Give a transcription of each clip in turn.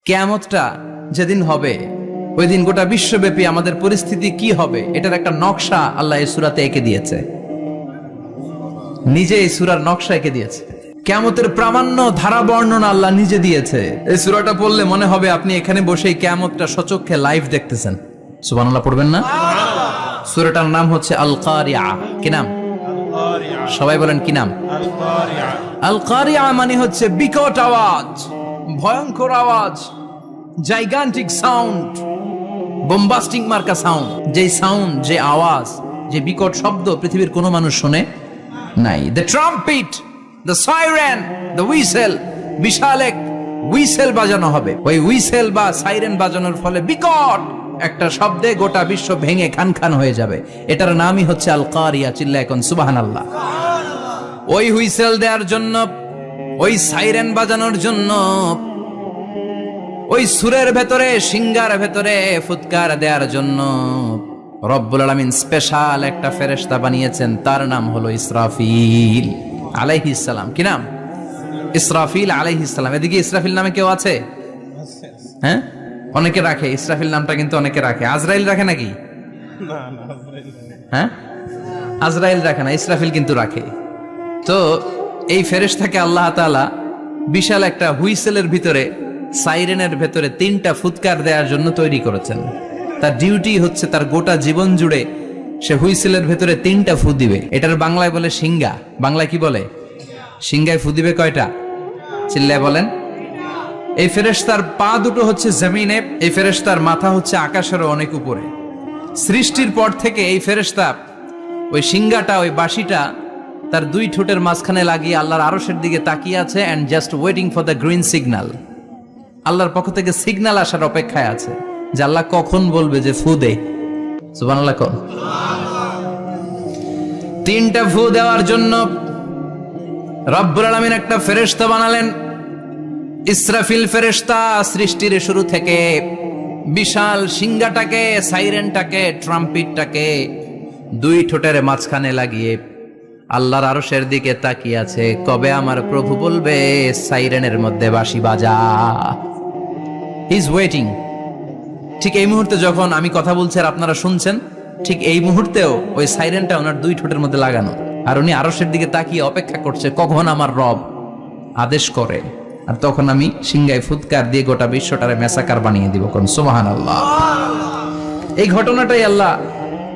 কিয়ামতটা যেদিন হবে ওই দিন গোটা বিশ্বব্যাপী আমাদের পরিস্থিতি কি হবে এটার একটা নকশা আল্লাহ এই সূরাতে এঁকে দিয়েছে। নিজে এই সূরার নকশা এঁকে দিয়েছে। কিয়ামতের প্রামাণ্য ধারা বর্ণনা আল্লাহ নিজে দিয়েছে। এই সূরাটা পড়লে মনে হবে আপনি এখানে বসে এই কিয়ামতটা সচক্ষে লাইভ দেখতেছেন। সুবহানাল্লাহ পড়বেন না? সূরাটার নাম হচ্ছে আল কারিয়া। কি নাম? সবাই বলেন কি নাম? আল কারিয়া মানে হচ্ছে বিকট আওয়াজ, ভয়ঙ্কর আওয়াজ, জাইগান্টিক সাউন্ড, বোম্বাস্টিক মার্কা সাউন্ড। যে সাউন্ড, যে আওয়াজ, যে বিকট শব্দ পৃথিবীর কোনো মানুষ শুনে নাই। The trumpet, the siren, the whistle, বিশাল এক হুইসেল বাজানো হবে। ওই হুইসেল বা সাইরেন বাজানোর ফলে বিকট একটা শব্দে গোটা বিশ্ব ভেঙে খান খান হয়ে যাবে। এটার নামই হচ্ছে আল কারিয়া। চিল্লা এখন সুবহানাল্লাহ। ওই হুইসেল দেওয়ার জন্য, ওই সাইরেন বাজানোর জন্য, ওই সুরের ভেতরে, সিঙ্গার ভেতরে ফুৎকার দেওয়ার জন্য রব্বুল আলামিন স্পেশাল একটা ফেরেশতা বানিয়েছেন। তার নাম হলো ইসরাফিল আলাইহিস সালাম। কি নাম? ইসরাফিল আলাইহিস সালাম। এদিকে ইসরাফিল নামে কেউ আছে? হ্যাঁ, অনেকে রাখে ইসরাফিল নামটা, কিন্তু অনেকে রাখে। আজরাইল রাখে নাকি? হ্যাঁ, আজরাইল রাখে না, ইসরাফিল কিন্তু রাখে। তো এই ফেরেশতাকে আল্লাহ তাআলা বিশাল একটা হুইসেলের ভিতরে, সাইরেনের ভেতরে 3টা ফুৎকার দেওয়ার জন্য তৈরি করেছেন। তার ডিউটি হচ্ছে তার গোটা জীবন জুড়ে সে হুইসেলের ভেতরে 3টা ফু দিবে। এটার বাংলায় বলে সিঙ্গা। বাংলায় কি বলে? সিঙ্গায় ফু দিবে কয়টা? চিল্লায় বলেন। এই ফেরেশতার পা দুটো হচ্ছে জমিনে, এই ফেরেশতার মাথা হচ্ছে আকাশেরও অনেক উপরে। সৃষ্টির পর থেকে এই ফেরেশতা ওই সিঙ্গাটা, ওই বাঁশিটা তার 2 ঠোঁটের মাঝখানে লাগিয়ে আল্লাহর আরশের দিকে তাকিয়ে আছে, and just waiting for the green signal. আল্লাহর পক্ষ থেকে সিগন্যাল আসার অপেক্ষায় আছে যে আল্লাহ কখন বলবে যে ফু দে। সুবহানাল্লাহ। 3টা ফু দেওয়ার জন্য রব্বুল আলামিন একটা ফেরেশতা বানালেন। ইসরাফিল ফেরেশতা সৃষ্টির শুরু থেকে বিশাল সিঙ্গাটাকে, সাইরেনটাকে, ট্রাম্পিটটাকে 2 ঠোঁটের মাঝখানে লাগিয়ে আল্লাহর আরশের দিকে তাকিয়ে আছে, কবে আমার প্রভু বলবে সাইরেনের মধ্যে বাঁশি বাজা। He is waiting. ঠিক এই মুহূর্তে যখন আমি কথা বলছি আর আপনারা শুনছেন, ঠিক এই মুহূর্তেও ওই সাইরেনটা ওনার 2 ঠোঁটের মধ্যে লাগানো, আর উনি আরশের দিকে তাকিয়ে অপেক্ষা করছে কখন আমার রব আদেশ করে, আর তখন আমি সিঙ্গায় ফুৎকার দিয়ে গোটা বিশ্বটারে মেসাকার বানিয়ে দিব। কোন সুবহানাল্লাহ। এই ঘটনাটাই আল্লাহ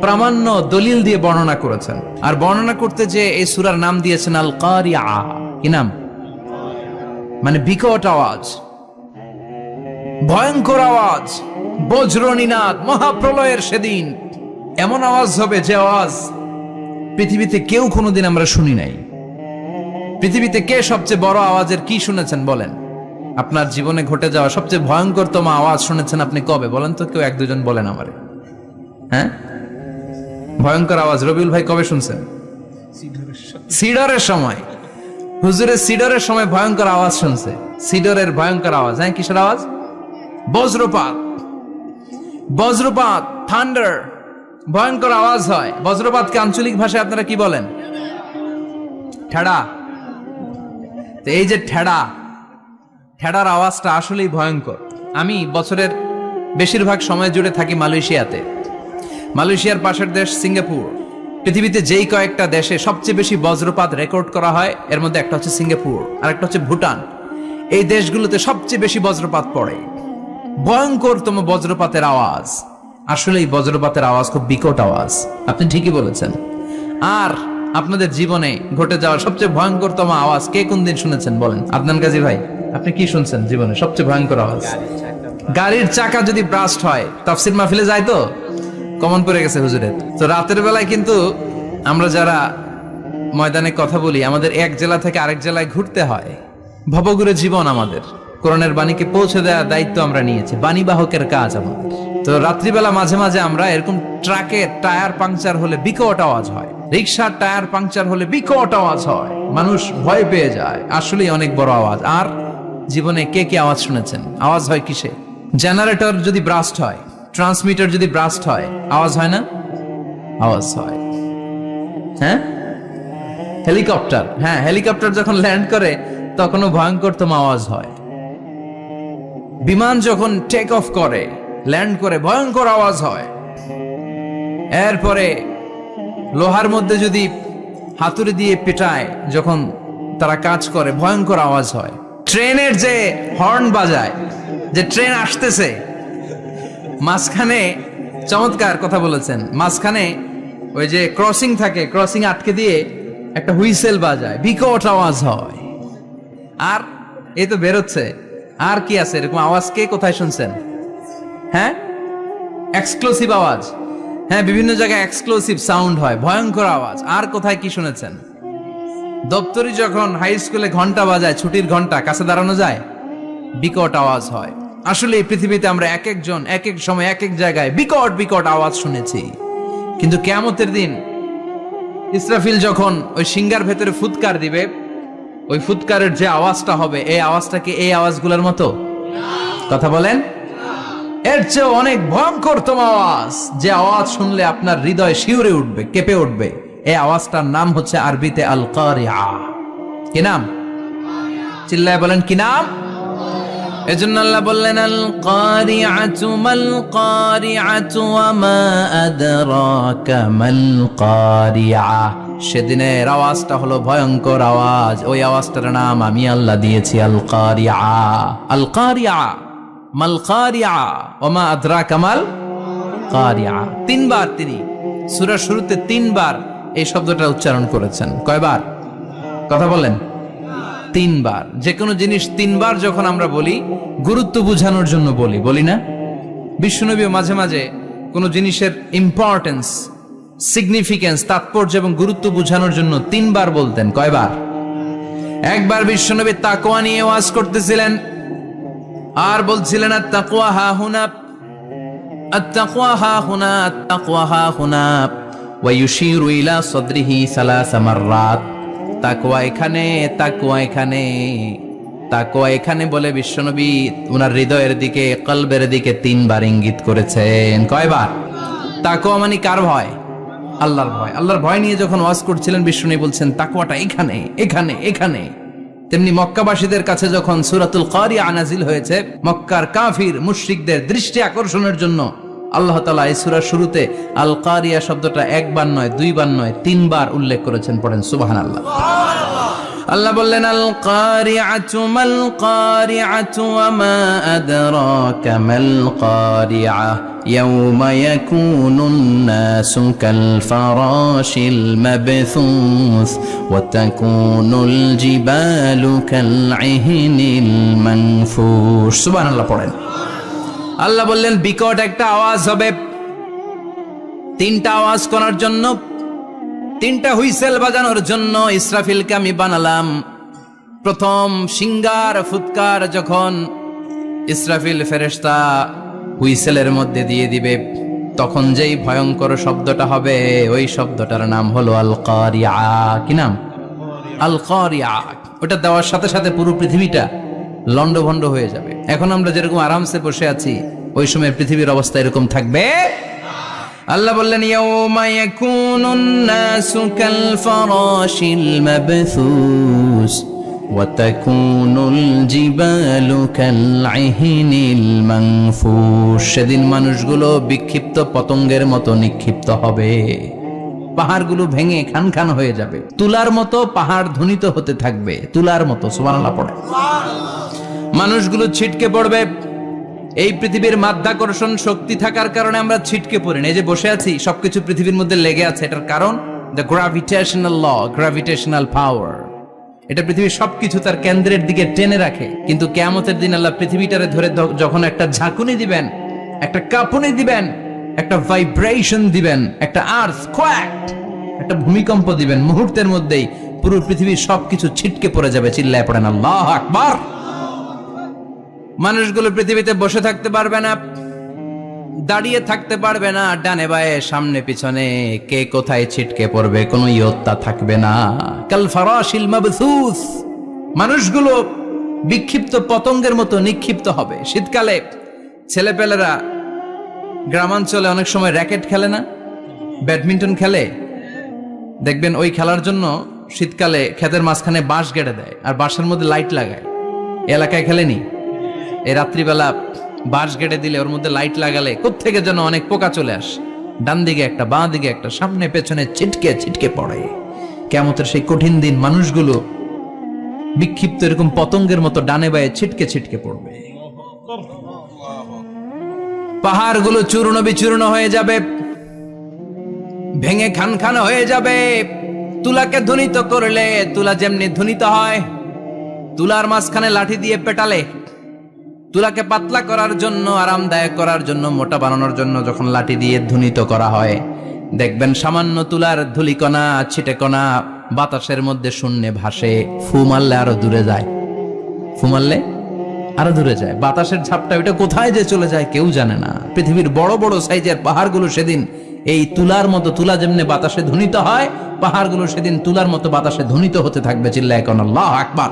প্রামাণ্য দলিল দিয়ে বর্ণনা করেছেন। আর বর্ণনা করতে যে এই সূরার নাম দিয়েছেন আল কারিয়া। কি নাম? মানে বিকট আওয়াজ, ভয়ঙ্কর আওয়াজ, বজ্রনিনাদ, মহাপ্রলয়ের সেদিন এমন আওয়াজ হবে যে আওয়াজ পৃথিবীতে কেউ কোনোদিন আমরা শুনি নাই। পৃথিবীতে কে সবচেয়ে বড় আওয়াজের কি শুনেছেন বলেন? আপনার জীবনে ঘটে যাওয়া সবচেয়ে ভয়ঙ্করতম আওয়াজ শুনেছেন আপনি কবে বলেন তো? কেউ 1-2 বলেন আমারে। হ্যাঁ, ভয়ঙ্কর আওয়াজ রবিউল ভাই কবে শুনছেন? সিডরের সময়। হুজুরের সিডরের সময় ভয়ঙ্কর আওয়াজ শুনছে। সিডরের ভয়ঙ্কর আওয়াজ। হ্যাঁ, কিসের আওয়াজ? বজ্রপাত। বজ্রপাত, থান্ডার, ভয়ঙ্কর আওয়াজ হয়। বজ্রপাতকে আঞ্চলিক ভাষায় আপনারা কি বলেন? ঠেড়া। তো এই যে ঠেড়ার আওয়াজটা আসলেই ভয়ঙ্কর। আমি বছরের বেশিরভাগ সময় জুড়ে থাকি মালয়েশিয়াতে। মালয়েশিয়ার পাশের দেশ সিঙ্গাপুর। পৃথিবীতে যেই কয়েকটা দেশে সবচেয়ে বেশি বজ্রপাত রেকর্ড করা হয় এর মধ্যে একটা হচ্ছে সিঙ্গাপুর, আর একটা হচ্ছে ভুটান। এই দেশগুলোতে সবচেয়ে বেশি বজ্রপাত পড়ে। ভয়ঙ্করতম বজ্রপাতের আওয়াজ। আসলে এই বজ্রপাতের আওয়াজ খুব বিকট আওয়াজ। আপনি ঠিকই বলেছেন। আর আপনাদের জীবনে ঘটে যাওয়া সবচেয়ে ভয়ঙ্করতম আওয়াজ কে কোন দিন শুনেছেন বলেন? আদনান গাজী ভাই, আপনি কি শুনছেন জীবনে সবচেয়ে ভয়ঙ্কর আওয়াজ? গাড়ির চাকা যদি ব্রাস্ট হয়। তাফসীর মাহফিলে যায় তো কমন পড়ে গেছে হুজুরের। তো রাতের বেলায় কিন্তু আমরা যারা ময়দানে কথা বলি, আমাদের এক জেলা থেকে আরেক জেলায় ঘুরতে হয়। ভবঘুরে জীবন আমাদের। কোরআনের বাণীকে পৌঁছে দেওয়ার দায়িত্ব আমরা নিয়েছি, বাণীবাহকের কাজ আমাদের। তো রাত্রিবেলা মাঝে মাঝে আমরা এরকম ট্রাকের টায়ার পাংচার হলে বিকট আওয়াজ হয়, রিক্সার টায়ার পাংচার হলে বিকট আওয়াজ হয়, মানুষ ভয় পেয়ে যায়। আসলেই অনেক বড় আওয়াজ। আর জীবনে কে কে আওয়াজ শুনেছেন? আওয়াজ হয় কিসে? জেনারেটর যদি ব্রাস্ট হয়, ট্রান্সমিটার যদি ব্রাস্ট হয়, আওয়াজ হয় না? আওয়াজ হয়। হ্যাঁ, হেলিকপ্টার। হ্যাঁ, হেলিকপ্টার যখন ল্যান্ড করে তখনও ভয়ঙ্করতম আওয়াজ হয়। বিমান যখন টেক অফ করে, ল্যান্ড করে, ভয়ঙ্কর আওয়াজ হয়। এরপরে লোহার মধ্যে যদি হাতুড়ি দিয়ে পেটায়, যখন তারা কাজ করে, ভয়ঙ্কর আওয়াজ হয়। ট্রেনের যে হর্ন বাজায়, যে ট্রেন আসতেছে, মাঝখানে চমৎকার কথা বলেছেন, মাঝখানে ওই যে ক্রসিং থাকে, ক্রসিং আটকে দিয়ে একটা হুইসেল বাজায়, বিকট আওয়াজ হয়। আর এই তো বেরোচ্ছে, আর কি আছে এরকম আওয়াজ? কে কোথায় শুনছেন? হ্যাঁ, এক্সক্লুসিভ আওয়াজ। হ্যাঁ, বিভিন্ন জায়গায় এক্সক্লুসিভ সাউন্ড হয়, ভয়ঙ্কর আওয়াজ। আর কোথায় কি শুনেছেন? দপ্তরি যখন হাই স্কুলে ঘন্টা বাজায়, ছুটির ঘন্টা, কাছে দাঁড়ানো যায়, বিকট আওয়াজ হয়। আসলে এই পৃথিবীতে আমরা এক একজন এক এক সময় এক এক জায়গায় বিকট বিকট আওয়াজ শুনেছি। কিন্তু কিয়ামতের দিন ইসরাফিল যখন ওই সিংহার ভেতরে ফুৎকার দিবে, ওই ফুৎকারের যে আওয়াজটা হবে, এই আওয়াজটা কি এই আওয়াজগুলোর মতো? কথা বলেন। এর চেয়ে অনেক ভয়ঙ্করতম আওয়াজ, যে আওয়াজ শুনলে আপনার হৃদয় শিউরে উঠবে, কেঁপে উঠবে। এই আওয়াজটার নাম হচ্ছে আরবিতে আল কারিআ। কি নাম? চিল্লায় বলেন, কি নাম? এজন্য আল্লাহ বললেন, আল কারিআতু মাল কারিআতু ওয়া মা আদরাকা মাল কারিআ। সেদিনের আওয়াজটা হলো ভয়ঙ্কর আওয়াজ। ওই আওয়াজটার নাম আমি আল্লাহ দিয়েছি আল কারিআ। আল কারিআ মাল কারিআ ওয়া মা আদরাকা মাল কারিআ। তিনবার তিনি সূরার শুরুতে তিনবার এই শব্দটা উচ্চারণ করেছেন। কয়বার? কথা বলেন। তিনবার। যে কোনো জিনিস তিনবার যখন আমরা বলি, গুরুত্ব বোঝানোর জন্য বলি, বলি না? বিশ্বনবীও মাঝে মাঝে কোনো জিনিসের ইম্পর্টেন্স, সিগনিফিকেন্স, তাৎপর্য এবং গুরুত্ব বোঝানোর জন্য তিনবার বলতেন। কয়বার? একবার বিশ্বনবী তাকওয়া নিয়ে ওয়াজ করতেছিলেন, আর বলছিলেন আত-তাকওয়া হা হুনা, আত-তাকওয়া হা হুনা, আত-তাকওয়া হা হুনা, ওয়া ইউশিরু ইলা সাদরিহি সালাসা মাররাত। তাকওয়া এখানে, তাকওয়া এখানে, তাকওয়া এখানে বলে বিশ্বনবী ওনার হৃদয়ের দিকে, কলবের দিকে তিনবার ইঙ্গিত করেছেন। কয়বার? তাকওয়া মানে কার ভয়? আল্লাহর ভয়। আল্লাহর ভয় নিয়ে যখন ওয়াজ করছিলেন, বিশ্বনবী বলছেন তাকওয়াটা এখানে, এখানে, এখানে। তেমনি মক্কাবাসীদের কাছে যখন সূরাতুল কারিআ নাজিল হয়েছে, মক্কার কাফির মুশরিকদের দৃষ্টি আকর্ষণের জন্য আল্লাহ তাআলা এই সূরার শুরুতে আল কারিআ শব্দটা একবার নয়, দুইবার নয়, তিনবার উল্লেখ করেছেন। পড়েন সুবহানাল্লাহ। আল্লাহ বললেন, আল কারিআতু মাল কারিআতু ওয়া মা আদরাকা মাল কারিআ ইয়াওমা ইয়াকুনুন নাসু কাল ফারাশিল মাবথুস ওয়া তাকুনুল জিবালু কাল ইহনিল মানফুশ। সুবহানাল্লাহ পড়েন। আল্লাহ বললেন, বিকট একটা আওয়াজ হবে। তিনটা আওয়াজ করার জন্য, তিনটা হুইসেল বাজানোর জন্য ইসরাফিলকে আমি বানালাম। প্রথম সিংহার ফুৎকার যখন ইসরাফিল ফেরেশতা হুইসেলের মধ্যে দিয়ে দিবে, তখন যেই ভয়ঙ্কর শব্দটা হবে, ওই শব্দটার নাম হলো আল কারিআ। কি নাম? আল কারিআ। ওটা দেওয়ার সাথে সাথে পুরো পৃথিবীটা লন্ডভন্ড হয়ে যাবে। এখন আমরা যেরকম আরামসে বসে আছি, ওই সময় পৃথিবীর অবস্থা এরকম থাকবে। আল্লাহ বললেন, ইয়াওমা ইয়াকুনুন নাসু কাল ফারাশিল মাবথুস ওয়া তাকুনুল জিবালু কাল ইহনিল মানফুশ। সেদিন মানুষগুলো বিক্ষিপ্ত পতঙ্গের মতো নিক্ষিপ্ত হবে। পাহাড়গুলো ভেঙে খান খান হয়ে যাবে। তুলার মতো পাহাড় ধ্বনিত হতে থাকবে, তুলার মতো। সুবহানাল্লাহ পড়ে। মানুষগুলো ছিটকে পড়বে। এই পৃথিবীর মাধ্যাকর্ষণ শক্তি থাকার কারণে আমরা ছিটকে পড়ি না। এই যে বসে আছি, সবকিছু পৃথিবীর মধ্যে লেগে আছে। এটার কারণ দ্য গ্র্যাভিটেশনাল ল, গ্র্যাভিটেশনাল পাওয়ার। এটা পৃথিবীর সবকিছু তার কেন্দ্রের দিকে টেনে রাখে। কিন্তু কিয়ামতের দিন আল্লাহ পৃথিবীটারে ধরে যখন একটা ঝাঁকুনি দিবেন, একটা কাঁপুনি দিবেন, একটা ভাইব্রেশন দিবেন, একটা আর্থকোয়াক, একটা ভূমিকম্প দিবেন, মুহূর্তের মধ্যেই পুরো পৃথিবীর সবকিছু ছিটকে পড়ে যাবে। চিল্লায় পড়েন আল্লাহু আকবার। মানুষগুলো পৃথিবীতে বসে থাকতে পারবে না, দাঁড়িয়ে থাকতে পারবে না, ডানে বায়ে সামনে পিছনে কে কোথায় ছিটকে পড়বে কোনো ইয়ত্তা থাকবে না। কাল ফারাশিল মাবথুস। মানুষগুলো বিক্ষিপ্ত পতঙ্গের মতো নিক্ষিপ্ত হবে। শীতকালে ছেলেপেলেরা গ্রামাঞ্চলে অনেক সময় র্যাকেট খেলে না, ব্যাডমিন্টন খেলে। দেখবেন ওই খেলার জন্য শীতকালে ক্ষেতের মাঝখানে বাঁশ গেড়ে দেয় আর বাঁশের মধ্যে লাইট লাগায়। এলাকায় খেলেনি? এই রাত্রিবেলা বাঁশ গেড়ে দিলে ওর মধ্যে লাইট লাগালে কোত্থেকে যেন অনেক পোকা চলে আসে, ডান দিকে একটা বাঁ দিকে একটা, সামনে পেছনে ছিটকে ছিটকে পড়ে। কিয়ামতের সেই কঠিন দিন মানুষগুলো বিক্ষিপ্ত এরকম পতঙ্গের মতো ডানে বায়ে ছিটকে ছিটকে পড়বে। পাহাড়গুলো চূর্ণ বিচূর্ণ হয়ে যাবে, ভেঙে খান খান হয়ে যাবে। তুলাকে ধ্বনিত করলে তুলা যেমনি ধ্বনিত হয়, তুলার মাঝখানে লাঠি দিয়ে পেটালে, তুলাকে পাতলা করার জন্য, আরামদায়ক করার জন্য, মোটা বানানোর জন্য যখন লাঠি দিয়ে ধ্বনিত করা হয়, দেখবেন সামান্য তুলার ধুলিকণা ছিটেকণা বাতাসের মধ্যে শূন্যে ভাসে। ফু মারলে আরো দূরে যায়, ফু মারলে আরো দূরে যায়। বাতাসের ঝাপটা ওইটা কোথায় যে চলে যায় কেউ জানে না। পৃথিবীর বড় বড় সাইজের পাহাড়গুলো সেদিন এই তুলার মতো, তুলা যেমনি বাতাসে ধ্বনিত হয়, পাহাড়গুলো সেদিন তুলার মতো বাতাসে ধ্বনিত হতে থাকবে। চিল্লায় কোন আল্লাহু আকবার।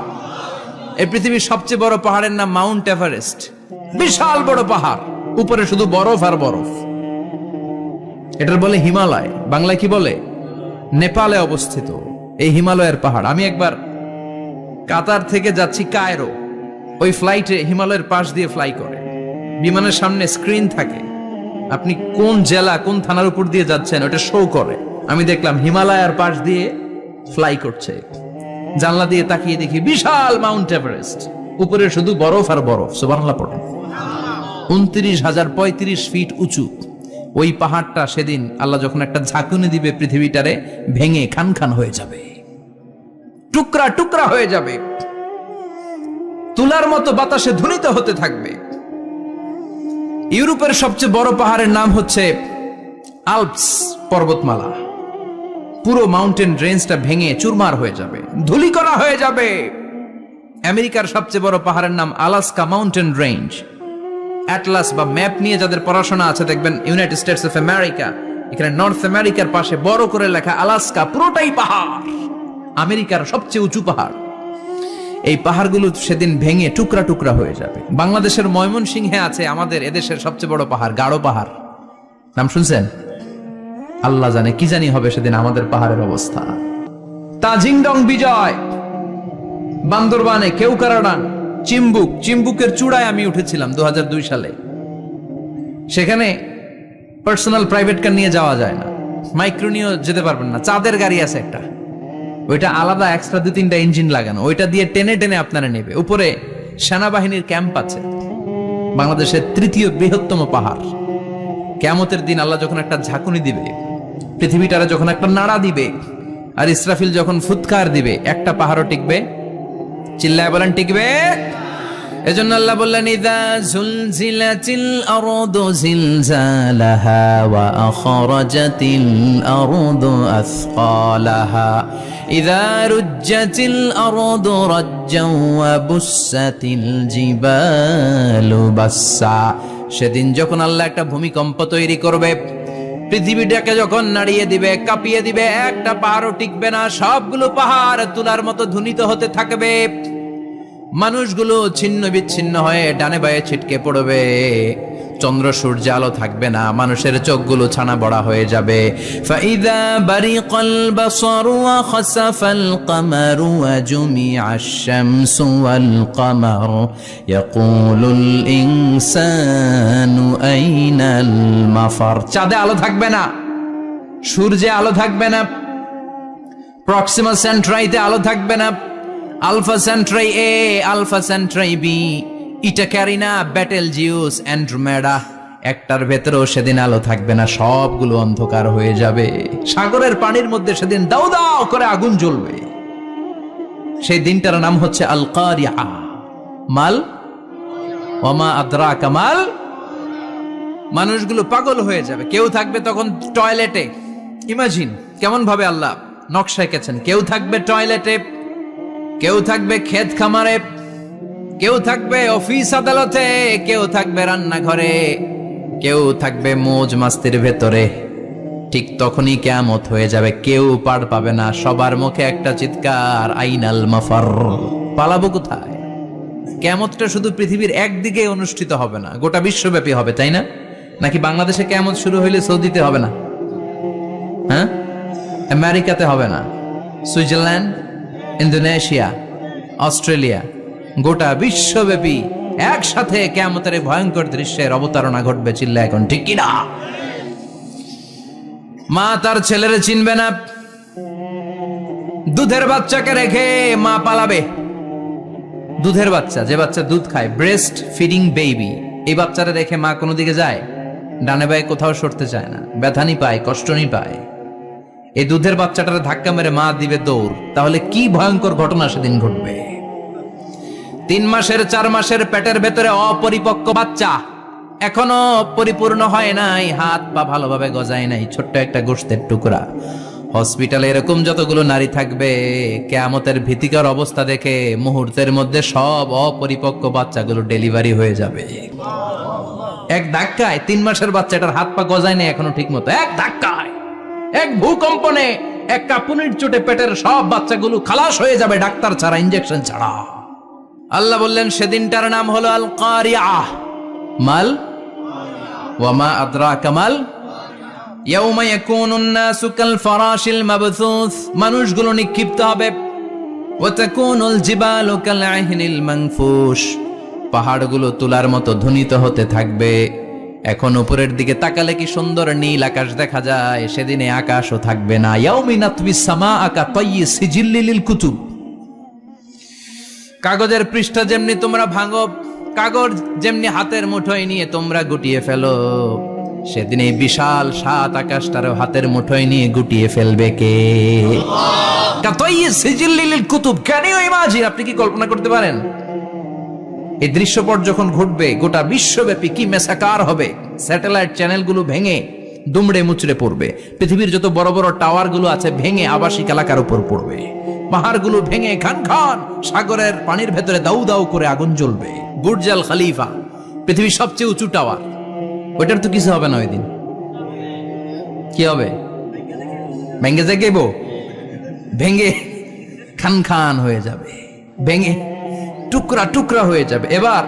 এই পৃথিবীর সবচেয়ে বড় পাহাড়ের নাম মাউন্ট এভারেস্ট। বিশাল বড় পাহাড়, উপরে শুধু বরফ আর বরফ। এটার বলে হিমালয়, বাংলায় কি বলে? নেপালে অবস্থিত এই হিমালয়ের পাহাড়। আমি একবার কাতার থেকে যাচ্ছি কায়রো, ওই ফ্লাইটে হিমালয়ের পাশ দিয়ে ফ্লাই করে, বিমানের সামনে স্ক্রিন থাকে, আপনি কোন জেলা কোন থানার উপর দিয়ে যাচ্ছেন ওটা শো করে। আমি দেখলাম হিমালয়ের পাশ দিয়ে ফ্লাই করছে, জানলা দিয়ে তাকিয়ে দেখি বিশাল মাউন্ট এভারেস্ট, উপরে শুধু বরফ আর বরফ। সুবহানাল্লাহ পড়েন। 29,035 ফিট উঁচু ওই পাহাড়টা সেদিন আল্লাহ যখন একটা ঝাঁকুনি দিবে, পৃথিবীটারে ভেঙে খান খান হয়ে যাবে, টুকরা টুকরা হয়ে যাবে, তুলার মতো বাতাসে ধ্বনিত হতে থাকবে। ইউরোপের সবচেয়ে বড় পাহাড়ের নাম হচ্ছে আল্পস পর্বতমালা। পুরো মাউন্টেন রেঞ্জটা ভেঙে চুরমার হয়ে যাবে, ধূলিকণা হয়ে যাবে। আমেরিকার সবচেয়ে বড় পাহাড়ের নাম আলাস্কা মাউন্টেন রেঞ্জ। অ্যাটলাস বা ম্যাপ নিয়ে যাদের পড়াশোনা আছে দেখবেন ইউনাইটেড স্টেটস অফ আমেরিকা, এখানে নর্থ আমেরিকার পাশে বড় করে লেখা আলাস্কা, পুরোটাই পাহাড়, আমেরিকার সবচেয়ে উঁচু পাহাড়। এই পাহাড়গুলো সেদিন ভেঙে টুকরা টুকরা হয়ে যাবে। বাংলাদেশের ময়মনসিংহে আছে আমাদের এদেশের সবচেয়ে বড় পাহাড়, গাঢ় পাহাড়, নাম শুনছেন? আল্লাহ জানে কি জানি হবে সেদিন আমাদের পাহাড়ের অবস্থা। তাজিংডং বিজয়, বান্দরবানে কেউকারাডাং, চিম্বুক, চিম্বুকের চূড়ায় আমি উঠেছিলাম 2002 সালে। সেখানে পার্সোনাল প্রাইভেট কার নিয়ে যাওয়া যায় না, মাইক্রো নিয়েও যেতে পারবেন না। চাঁদের গাড়ি আছে একটা, ওইটা আলাদা এক্সট্রা 2-3টা ইঞ্জিন লাগানো, ওইটা দিয়ে টেনে টেনে আপনারা নেবে। উপরে সেনাবাহিনীর ক্যাম্প আছে। বাংলাদেশের 3য় বৃহত্তম পাহাড়। কিয়ামতের দিন আল্লাহ যখন একটা ঝাঁকুনি দিবে, পৃথিবীটারে যখন একটা নাড়া দিবে, আর ইসরাফিল যখন ফুৎকার দিবে, একটা পাহাড়ও টিকবে? চিল্লায় বলেন টিকবে? এজন্য আল্লাহ বললেন ইযা যুলজিলাতিল আরদু জিলজালাহা ওয়া আখরাজাতিল আরদু আসকালাহা ইযা রুজ্জাতিল আরদু রাজ্জাও ওয়া বুসাতিল জিবালু বাসসা। সেদিন যখন আল্লাহ একটা ভূমিকম্প তৈরি করবে, পৃথিবীটাকে যখন নাড়িয়ে দিবে, কাঁপিয়ে দিবে, একটা পাহাড়ও টিকবে না, সবগুলো পাহাড় তুলার মতো ধ্বনিত হতে থাকবে। মানুষগুলো ছিন্ন বিচ্ছিন্ন হয়ে ডানে বায়ে ছিটকে পড়বে, চন্দ্র সূর্য আলো থাকবে না, মানুষের চোখগুলো ছানা বড়া হয়ে যাবে। ফাইদা বারিকাল বাসারু ওয়া খাসাফাল কামারু ওয়া জুমিআশ শামসু ওয়াল কামার ইয়াকুলুল ইনসানু আইনাল মাফার। চাঁদে আলো থাকবে না, সূর্যে আলো থাকবে না, প্রক্সিমা সেন্ট্রাইতে আলো থাকবে না, আলফা সেন্ট্রাই এ, আলফা সেন্ট্রাই বি, ইটা ক্যারিনা, ব্যাটেল জিউস, অ্যান্ড্রোমেডা, একটার ভেতরেও সেদিন আলো থাকবে না, সবগুলো অন্ধকার হয়ে যাবে। সাগরের পানির মধ্যে সেদিন দাউ দাউ করে আগুন জ্বলবে। সেই দিনটার নাম হচ্ছে আল কারিআ। মাল ওয়ামা আদরাকা মাল। মানুষগুলো পাগল হয়ে যাবে। কেউ থাকবে তখন টয়লেটে, ইমাজিন কেমন ভাবে আল্লাহ নকশা এঁকেছেন। কেউ থাকবে টয়লেটে, কেউ থাকবে ক্ষেত খামারে, কেউ থাকবে অফিস আদালতে, কেউ থাকবে রান্নাঘরে, কেউ থাকবে মৌজ মাস্তির ভেতরে। ঠিক তখনই কিয়ামত হয়ে যাবে, কেউ পার পাবে না, সবার মুখে একটা চিৎকার, আইনাল মাফার। পালাবো কোথায়? কিয়ামতটা শুধু পৃথিবীর একদিকে অনুষ্ঠিত হবে না, গোটা বিশ্বব্যাপী হবে, তাই না? নাকি বাংলাদেশে কিয়ামত শুরু হইলে সৌদিতে হবে না? হ্যাঁ, আমেরিকাতে হবে না, সুইজারল্যান্ড, ইন্দোনেশিয়া, অস্ট্রেলিয়া, গোটা বিশ্বব্যাপী একসাথে কিয়ামতের এই ভয়ঙ্কর দৃশ্যের অবতারণা ঘটবে। চিল্লা এখন ঠিক কিনা? মা তার ছেলেরে চিনবে না, দুধের বাচ্চাকে রেখে মা পালাবে। দুধের বাচ্চা, যে বাচ্চা দুধ খায়, ব্রেস্ট ফিডিং বেবি, এই বাচ্চারা রেখে মা কোনো দিকে যায়? ডানে বায়ে কোথাও সরতে চায় না, ব্যথানি পায়, কষ্টনি পায়। এই দুধের বাচ্চাটার ধাক্কা মেরে মা দিবে দৌড়। তাহলে কি ভয়ঙ্কর ঘটনা সেদিন ঘটবে। 3 মাসের 4 মাসের পেটের ভেতরে অপরিপক্ক বাচ্চা, এখনো পরিপূর্ণ হয় নাই, হাত পা ভালোভাবে গজায় নাই, ছোট্ট একটা গোশতের টুকরা। হসপিটালে এরকম যতগুলো নারী থাকবে, কিয়ামতের ভীতিকর অবস্থা দেখে মুহূর্তের মধ্যে সব অপরিপক্ক বাচ্চাগুলো ডেলিভারি হয়ে যাবে। এক ধাক্কায় 3 মাসের বাচ্চাটার হাত পা গজায় নাই এখনো ঠিক মতো, এক ধাক্কায়, এক ভূকম্পনে, এক কাঁপুনির চোটে পেটের সব বাচ্চাগুলো খালাস হয়ে যাবে, ডাক্তার ছাড়া, ইনজেকশন ছাড়া। আল্লাহ বললেন সেদিনটার নাম হলো আল কারিআহ। মাল ওয়ামা আদরাকা মাল ইয়াউমা ইয়াকুনুন নাসু কাল ফারাশিল মাবথুস, মানুষগুলো নিক্ষিপ্ত হবে। ওয়া তাকুনুল জিবালু কাল আহিনিল মানফুশ, পাহাড়গুলো তুলার মতো ধ্বনিত হতে থাকবে। এখন উপরের দিকে তাকালে কি সুন্দর নীল আকাশ দেখা যায়, সেদিনে আকাশও থাকবে না। ইয়াউমিন নাতবিস সামাআ কা তায়্যি সিজিল্লিল কুতুব, কাগজের পৃষ্ঠা যেমনি তোমরা ভাঙো, কাগজ যেমনি হাতের মুঠোয় নিয়ে তোমরা গুটিয়ে ফেলো, সেদিন এই বিশাল 7 আকাশটারও হাতের মুঠোয় নিয়ে গুটিয়ে ফেলবে কে? কুতুব। Can you imagine? আপনি কি কল্পনা করতে পারেন এই দৃশ্যপট যখন ঘটবে গোটা বিশ্বব্যাপী কি মেসাকার হবে? স্যাটেলাইট চ্যানেলগুলো ভেঙে দুমড়ে মুচড়ে পড়বে, পৃথিবীর যত বড় বড় টাওয়ার গুলো আছে ভেঙে আবাসিক এলাকার উপর পড়বে, পাহাড়গুলো ভেঙে খান খান, সাগরের পানির ভেতরে দাউ দাউ করে আগুন জ্বলবে। বুর্জ আল খলিফা, পৃথিবীর সবচেয়ে উঁচু টাওয়ার, ওইটার তো কিছু হবে না। ওই দিন কি হবে? ভেঙে যাইব, ভেঙে খান খান হয়ে যাবে, ভেঙে টুকরা টুকরা হয়ে যাবে। এবার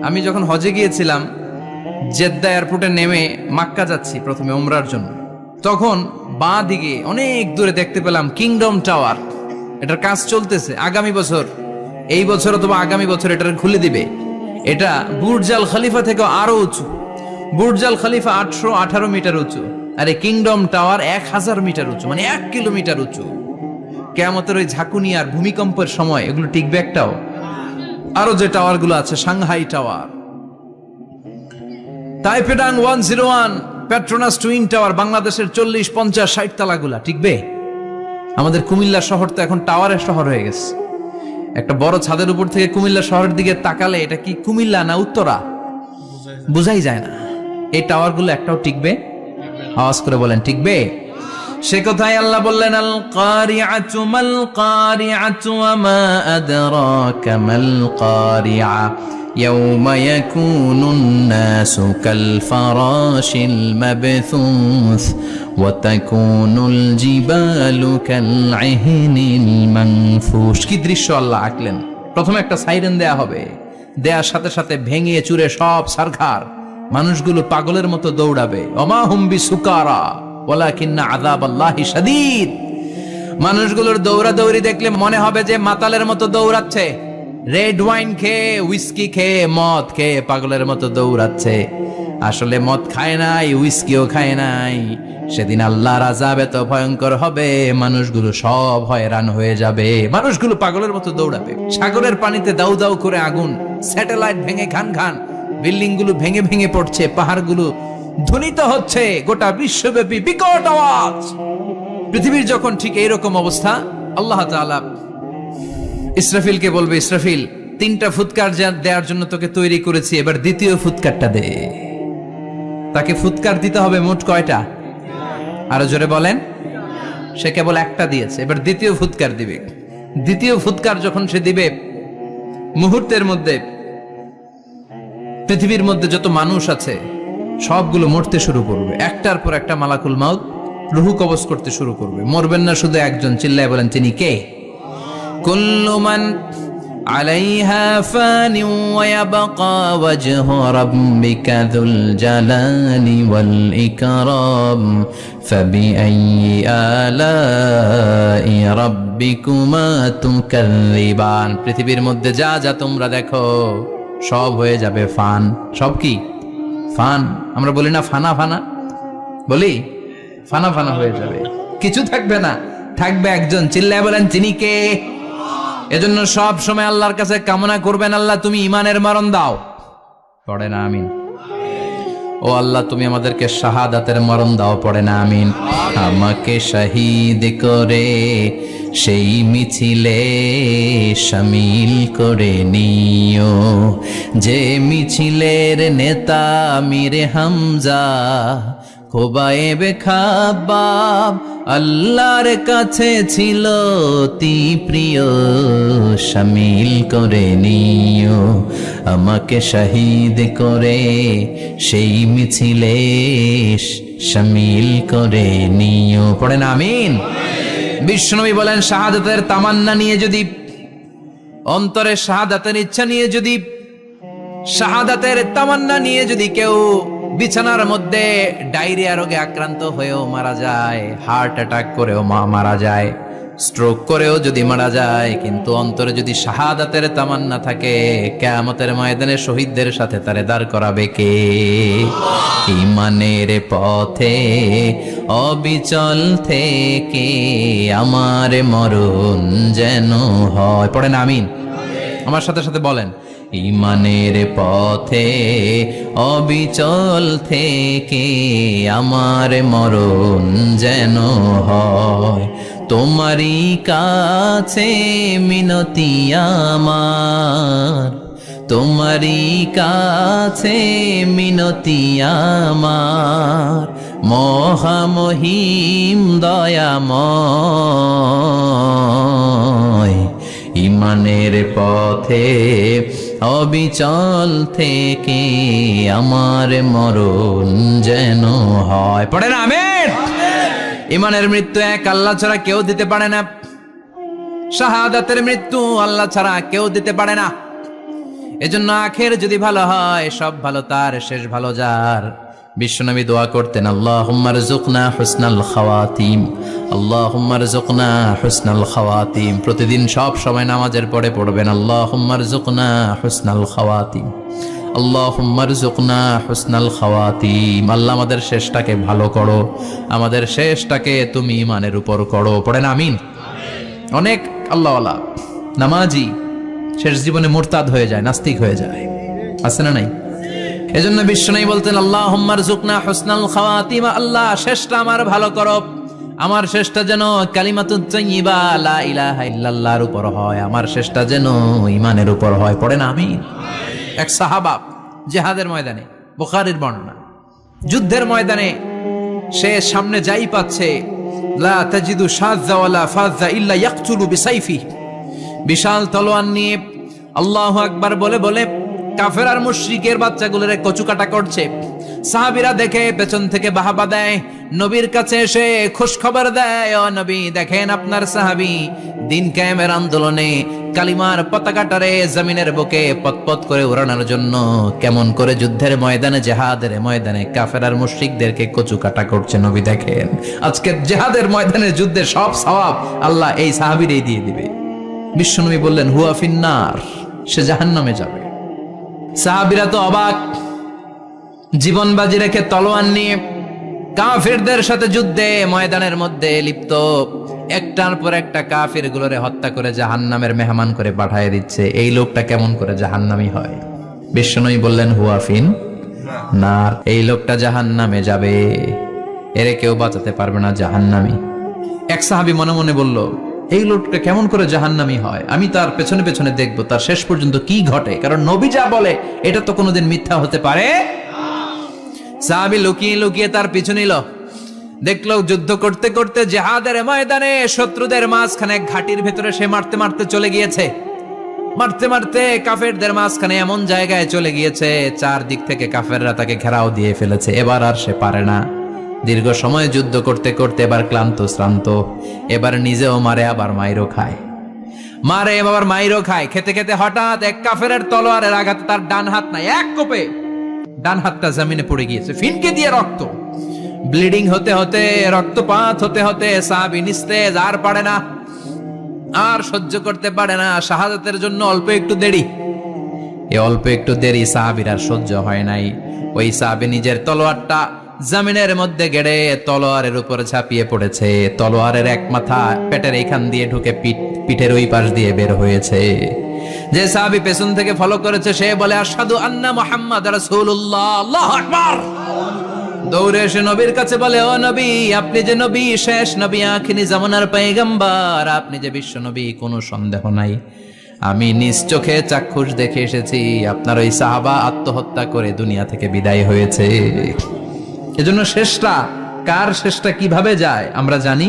আমি যখন হজে গিয়েছিলাম, জেদ্দা এয়ারপোর্টে নেমে মাক্কা যাচ্ছি প্রথমে উমরার জন্য, তখন বাঁ দিকে অনেক দূরে দেখতে পেলাম কিংডম টাওয়ার। এটার কাজ চলতেছে, আগামী বছর, এই বছর অথবা আগামী বছর এটার খুলে দিবে। এটা বুর্জ আল খলিফা থেকে আরো উঁচু। বুর্জ আল খলিফা 818 মিটার উঁচু, আর এই কিংডম টাওয়ার 1000 মিটার উঁচু, মানে 1 কিলোমিটার উঁচু। কিয়ামতের ওই ঝাঁকুনি আর ভূমিকম্পের সময় এগুলো টিকবে একটাও? আরো যে টাওয়ার গুলো আছে, Shanghai tower, Taipei 101, Petronas twin tower, বাংলাদেশের 40, 50, 60 তালাগুলা টিকবে? আমাদের কুমিল্লা শহর তো এখন টাওয়ারের শহর হয়ে গেছে। একটা বড় ছাদের উপর থেকে কুমিল্লা শহরের দিকে তাকালে এটা কি কুমিল্লা না উত্তরা বুঝাই যায় না। এই টাওয়ার গুলো একটাও টিকবে? আওয়াজ করে বলেন টিকবে? সে কথাই আল্লাহ বললেন আল কারিআতু মাল কারিআতু ওয়া মা আদরাকা মাল কারিআ ইয়াউমা ইয়াকুনুন নাসু কাল ফারাশিল মাবথুস ওয়া তাকুনুল জিবালু কাল আহিনিল মানফুশ। কি দৃশ্য আল্লাহ আঁকলেন! প্রথমে একটা সাইরেন দেয়া হবে, দেয়ার সাথে সাথে ভেঙে চুরে সব সারখার, মানুষগুলো পাগলের মতো দৌড়াবে। ওমা হুম বিসুকারা ওয়ালাকিন্না আযাবাল্লাহি শাদীদ। মানুষগুলোর দৌড়াদৌড়ি দেখলে মনে হবে যে মাতালের মতো দৌড়াচ্ছে, রেড ওয়াইন খেয়ে, উইস্কি খেয়ে, মদ খেয়ে পাগলের মতো দৌড়াচ্ছে। আসলে মদ খায় নাই, উইস্কিও খায় নাই। সেদিন আল্লাহর আযাব এত ভয়ঙ্কর হবে, মানুষগুলো সব হয়রান হয়ে যাবে, মানুষগুলো পাগলের মতো দৌড়াবে। সাগরের পানিতে দাউ দাউ করে আগুন, স্যাটেলাইট ভেঙে খান খান, বিল্ডিং গুলো ভেঙে ভেঙে পড়ছে, পাহাড়গুলো ধ্বনিত হচ্ছে, গোটা বিশ্বব্যাপী বিকট আওয়াজ। পৃথিবীর যখন ঠিক এইরকম অবস্থা, আল্লাহ তাআলা ইসরাফিলকে বলবে, ইসরাফিল 3টা ফুৎকার দেওয়ার জন্য তোকে তৈরি করেছি, এবার দ্বিতীয় ফুৎকারটা দে। তাকে ফুৎকার দিতে হবে মোট কয়টা? আরো জোরে বলেন। সে কেবল একটা দিয়েছে, এবার দ্বিতীয় ফুৎকার দিবে। দ্বিতীয় ফুৎকার যখন সে দিবে, মুহূর্তের মধ্যে পৃথিবীর মধ্যে যত মানুষ আছে সবগুলো মরতে শুরু করবে, একটার পর একটা মালাকুল মাউত রুহু কবজ করতে শুরু করবে। মরবেন না শুধু একজন, চিল্লায় বলেন তিনি কে? কুল্লু মান আলাইহা ফানি ওয়া ইয়াবকা ওয়াজহু রাব্বিকা যুল জালালি ওয়াল ইকরাম ফাবিআইয়ি আলাই রাব্বিকুমা তুকাযযিবান। পৃথিবীর মধ্যে যা যা তোমরা দেখো সব হয়ে যাবে ফান। সব কি ফান? আমরা বলি না ফানা ফানা, বলি ফানা ফানা হয়ে যাবে, কিছু থাকবে না, থাকবে একজন। চিল্লায় বলেন তিনি কে? এজন্য সব সময় আল্লাহর কাছে কামনা করবেন, আল্লাহ তুমি ইমানের মরণ দাও। পড়ে না আমিন? ও আল্লাহ তুমি আমাদেরকে শাহাদাতের মরণ দাও। পড়ে না আমিন? আমাকে শহীদ করে সেই মিছিলে শামিল করে নিও, যে মিছিলের নেতা মীরে হামজা খোবায়েবে খাব্বাব আল্লাহর কাছে ছিল অতি প্রিয়। শামিল করে নিও আমাকে শহীদ করে সেই মিছিলে শামিল করে নিও। পড়েন আমিন? বিশ্বনবী বলেন শাহাদাতের তামান্না নিয়ে যদি, অন্তরে শাহাদাতের ইচ্ছা নিয়ে যদি, শাহাদাতের তামান্না নিয়ে যদি কেউ বিছানার মধ্যে ডায়রিয়া রোগে আক্রান্ত হয়েও মারা যায়, হার্ট অ্যাটাক করেও মারা যায়, স্ট্রোক করেও যদি মারা যায়, কিন্তু অন্তরে যদি শাহাদাতের তামান্না থাকে, কিয়ামতের ময়দানে শহীদদের সাথে তারে দাঁড় করাবে কে? ঈমানের পথে অবিচল থেকে আমার মরণ যেন হয়। পড়েন আমিন? আমার সাথে সাথে বলেন, ঈমানের পথে অবিচল থেকে আমার মরণ যেন হয়। তোমারই কাছে মিনতি আমার, তোমারই কাছে মিনতি আমার, মহামহিম দয়াময়। ঈমানের পথে অবিচল থেকে আমার মরণ যেন হয়। পড়েন আমিন? ঈমানের মৃত্যু এক আল্লাহ ছাড়া কেউ দিতে পারে না, শাহাদাতের মৃত্যু আল্লাহ ছাড়া কেউ দিতে পারে না। এজন্য আখের যদি ভালো হয়, সব ভালো তার, শেষ ভালো যার। বিশ্বনবী দোয়া করতেন, আল্লাহুম্মা রযুকনা হুসনাল খাওয়াতিম, আল্লাহুম্মা রযুকনা হুসনাল খাওয়াতিম। প্রতিদিন সব সময় নামাজের পরে পড়বেন, আল্লাহুম্মা রযুকনা হুসনাল খাওয়াতিম, আল্লাহুম্মা রযুকনা হুসনাল খাওয়াতিম। আল্লাহ আমাদের শেষটাকে ভালো করো, আমাদের শেষটাকে তুমি ঈমানের উপর করো। পড়েন আমিন? অনেক আল্লাহওয়ালা নামাজি শেষ জীবনে মুরতাদ হয়ে যায়, নাস্তিক হয়ে যায়, আছে না নাই? এজন্য বিশ্বনবী বলতেন, আল্লাহুম্মা রযুকনা হুসনাল খাওয়াতিম, আল্লাহ শেষটা আমার ভালো করো, আমার শেষটা যেন কালিমাতুত তাইয়্যিবা লা ইলাহা ইল্লাল্লাহর উপর হয়, আমার শেষটা যেন ঈমানের উপর হয়। পড়েন আমিন? এক সাহাবা জিহাদের ময়দানে, বুখারীর বর্ণনা, যুদ্ধের ময়দানে সে সামনে যাই পাচ্ছে, লা তাজিদু শাযযা ওয়ালা ফাযযা ইল্লা ইয়াকতুলু বিসাইফি, বিশাল তলোয়ার নিয়ে আল্লাহু আকবার বলে বলে কাফের আর মুশরিকের বাচ্চাগুলোরে কচুকাটা করছে। সাহাবীরা দেখে পেছন থেকে বাহাবা দেয়, নবীর কাছে এসে খুশ খবর দেয়, ও নবী দেখেন আপনার সাহাবী দিন কায়েমের আন্দোলনে কালিমার পতাকাটারে জমিনের বুকে পতপত করে উড়ানোর জন্য কেমন করে যুদ্ধের ময়দানে, জিহাদের ময়দানে কাফের আর মুশরিকদেরকে কচুকাটা করছে। নবী দেখেন আজকে জিহাদের ময়দানে যুদ্ধের সব সওয়াব আল্লাহ এই সাহাবীরই দিয়ে দিবে। বিশ্বনবী বললেন, হুয়া ফিন্নার, সে জাহান্নামে যাবে। সাহাবীরা তো অবাক, জীবন বাজি রেখে তলোয়ার নিয়ে কাফেরদের সাথে যুদ্ধে ময়দানের মধ্যে লিপ্ত, একটার পর একটা কাফের গুলোরে হত্যা করে জাহান্নামের মেহমান করে পাঠিয়ে দিচ্ছে। এই লোকটা কেমন করে জাহান্নামী হয়? বিশ্বনবী বললেন, হুয়া ফিন নার, এই লোকটা জাহান্নামে যাবে, এরে কেউ বাঁচাতে পারবে না, জাহান্নামী। এক সাহাবী মনে মনে বলল, এই লোকটা কেমন করে জাহান্নামী হয়, আমি তার পেছনে পেছনে দেখবো তার শেষ পর্যন্ত কি ঘটে, কারণ নবী যা বলে এটা তো কোনোদিন মিথ্যা হতে পারে। সাহাবী লুকিয়ে লুকিয়ে তার পিছু নিল, দেখলো যুদ্ধ করতে করতে জিহাদের ময়দানে শত্রুদের মাঝখানে ঘাটির ভেতরে সে মারতে মারতে চলে গিয়েছে, মারতে মারতে কাফেরদের মাঝখানে এমন জায়গায় চলে গিয়েছে চারদিক থেকে কাফেররা তাকে ঘেরাও দিয়ে ফেলেছে। এবার আর সে পারে না, দীর্ঘ সময় যুদ্ধ করতে করতে এবার ক্লান্ত শ্রান্ত, এবার নিজেও মারে আবার মাইরও খায়, মারে আবার মাইরও খায়। খেতে খেতে হঠাৎ এক কাফেরের তলোয়ারের আঘাতে তার ডান হাত নাই, এক কোপে ডান হাতটা জমিনে পড়ে গিয়েছে, ফিনকে দিয়ে রক্ত, ব্লিডিং হতে হতে, রক্তপাত হতে হতে সাহাবী নিস্তেজ, আর পারে না, আর সহ্য করতে পারে না, শাহাদাতের জন্য অল্প একটু দেরি। এ অল্প একটু দেরি সাহাবীর আর সহ্য হয় নাই। ওই সাহাবী নিজের তলোয়ারটা জমিনের মধ্যে গেড়ে তলোয়ারের উপরে ঝাঁপিয়ে পড়েছে। তলোয়ারের এক মাথা পেটের এইখান দিয়ে ঢুকে পিঠের ওই পাশ দিয়ে বের হয়েছে। যে সাহাবী পেছন থেকে ফলো করেছে সে বলে আশহাদু আন্না মুহাম্মাদ রাসূলুল্লাহ, আল্লাহু আকবার। দৌড়ে এসে নবীর কাছে বলে, ও নবী, আপনি যে নবী, শেষ নবী, আখিরি জামানার পয়গম্বর, আপনি যে বিশ্ব নবী, কোনো সন্দেহ নাই। আমি নিজ চোখে চাক্ষুষ দেখে এসেছি আপনার ওই সাহাবা আত্মহত্যা করে দুনিয়া থেকে বিদায় হয়েছে। এজন্য শেষটা কার, শেষটা কিভাবে যায় আমরা জানি।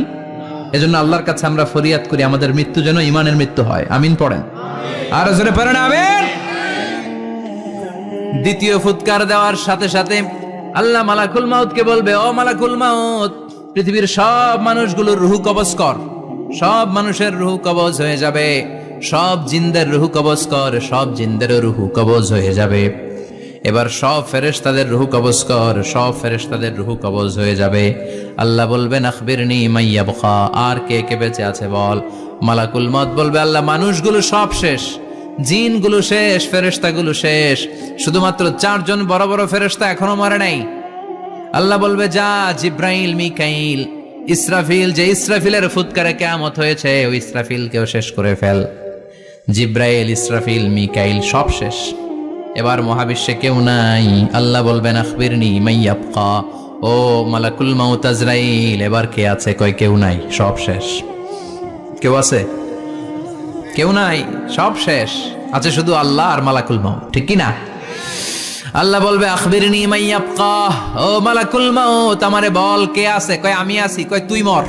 এজন্য আল্লাহর কাছে আমরা ফরিয়াদ করি আমাদের মৃত্যু যেন ঈমানের মৃত্যু হয়। আমিন পড়েন, আর জোরে পড়েন আমিন। দ্বিতীয় ফুৎকার দেওয়ার সাথে সাথে আল্লাহ মালাকুল মাউতকে বলবে, ও মালাকুল মাউত, পৃথিবীর সব মানুষগুলোর রুহু কবজ কর। সব মানুষের রুহু কবজ হয়ে যাবে। সব জিনদের রুহু কবজ কর। সব জিনদেরও রুহু কবজ হয়ে যাবে। এবার সব ফেরেশতাদের রুহু কবজ কর। সব ফেরেশতাদের রুহু কবজ হয়ে যাবে। আল্লাহ বলবেন আখবিরনি মাইয়াবকা, আর কে কে বেঁচে আছে বল। মালাকুল মউত বলবে, আল্লাহ মানুষগুলো সব শেষ, জিনগুলো শেষ, ফেরেশতাগুলো শেষ, শুধুমাত্র 4 জন বড় বড় ফেরেশতা এখনো মরে নাই। আল্লাহ বলবে, যা জিব্রাইল, মিকাইল, ইসরাফিল, যে ইসরাফিলের ফুৎকারে কিয়ামত হয়েছে ওই ইসরাফিলকেও শেষ করে ফেল। জিব্রাইল, ইসরাফিল, মিকাইল সব শেষ। এবার মহাবিশ্বে কেউ নাই। আল্লাহ বলবেন আখবিরনি মাইয়াবকা, ও মালাকুল মাউত আজরাইল, এবার কে আছে? কয় কেউ নাই, সব শেষ। কেউ আছে? কেউ নাই, সব শেষ। আছে শুধু আল্লাহ আর মালাকুল মাউত, ঠিক কি না? আল্লাহ বলবে আখবিরনি মাইয়াবকা, ও মালাকুল মাউত, আমারে বল কে আছে? কয় আমি আছি। কয় তুই মর।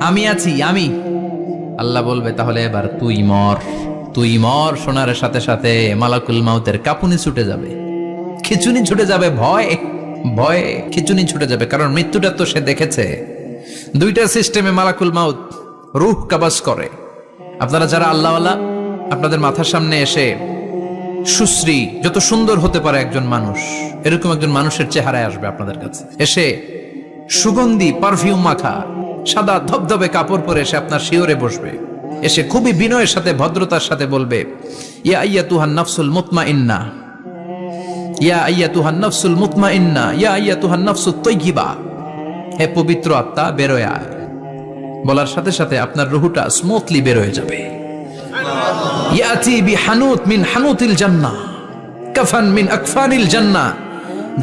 আমি আছি, আমি। আল্লাহ বলবে তাহলে এবার তুই মর। তুই মর শোনার সাথে সাথে মালাকুল মাউতের কাঁপুনি ছুটে যাবে, খিচুনি ছুটে যাবে, ভয়ে ভয়ে খিচুনি ছুটে যাবে, কারণ মৃত্যুটা তো সে দেখেছে। দুইটা সিস্টেমে মালাকুল মাউত রূহ কবজ করে। আপনারা যারা আল্লাহওয়ালা, আপনাদের মাথার সামনে এসে সুশ্রী, যত সুন্দর হতে পারে একজন মানুষ, এরকম একজন মানুষের চেহারায় আসবে আপনাদের কাছে। এসে সুগন্ধি পারফিউম মাখা সাদা ধবধবে কাপড় পরে এসে আপনার শিওরে বসবে। এসে খুবই বিনয়ের সাথে, ভদ্রতার সাথে বলবে, ইয়া আইয়াতুহান নাফসুল মুতমাইন্না, ইয়া আইয়াতুহান নাফসুল মুতমাইন্না, ইয়া আইয়াতুহান নাফসুত তাইয়্যিবা, হে পবিত্র আত্মা বেরোয় আয়। বলার সাথে সাথে আপনার রুহুটা স্মুথলি বের হয়ে যাবে। ইয়াতি বিহানুত মিন হানুতিল জান্নাহ, কাফান মিন আকফানিল জান্নাহ,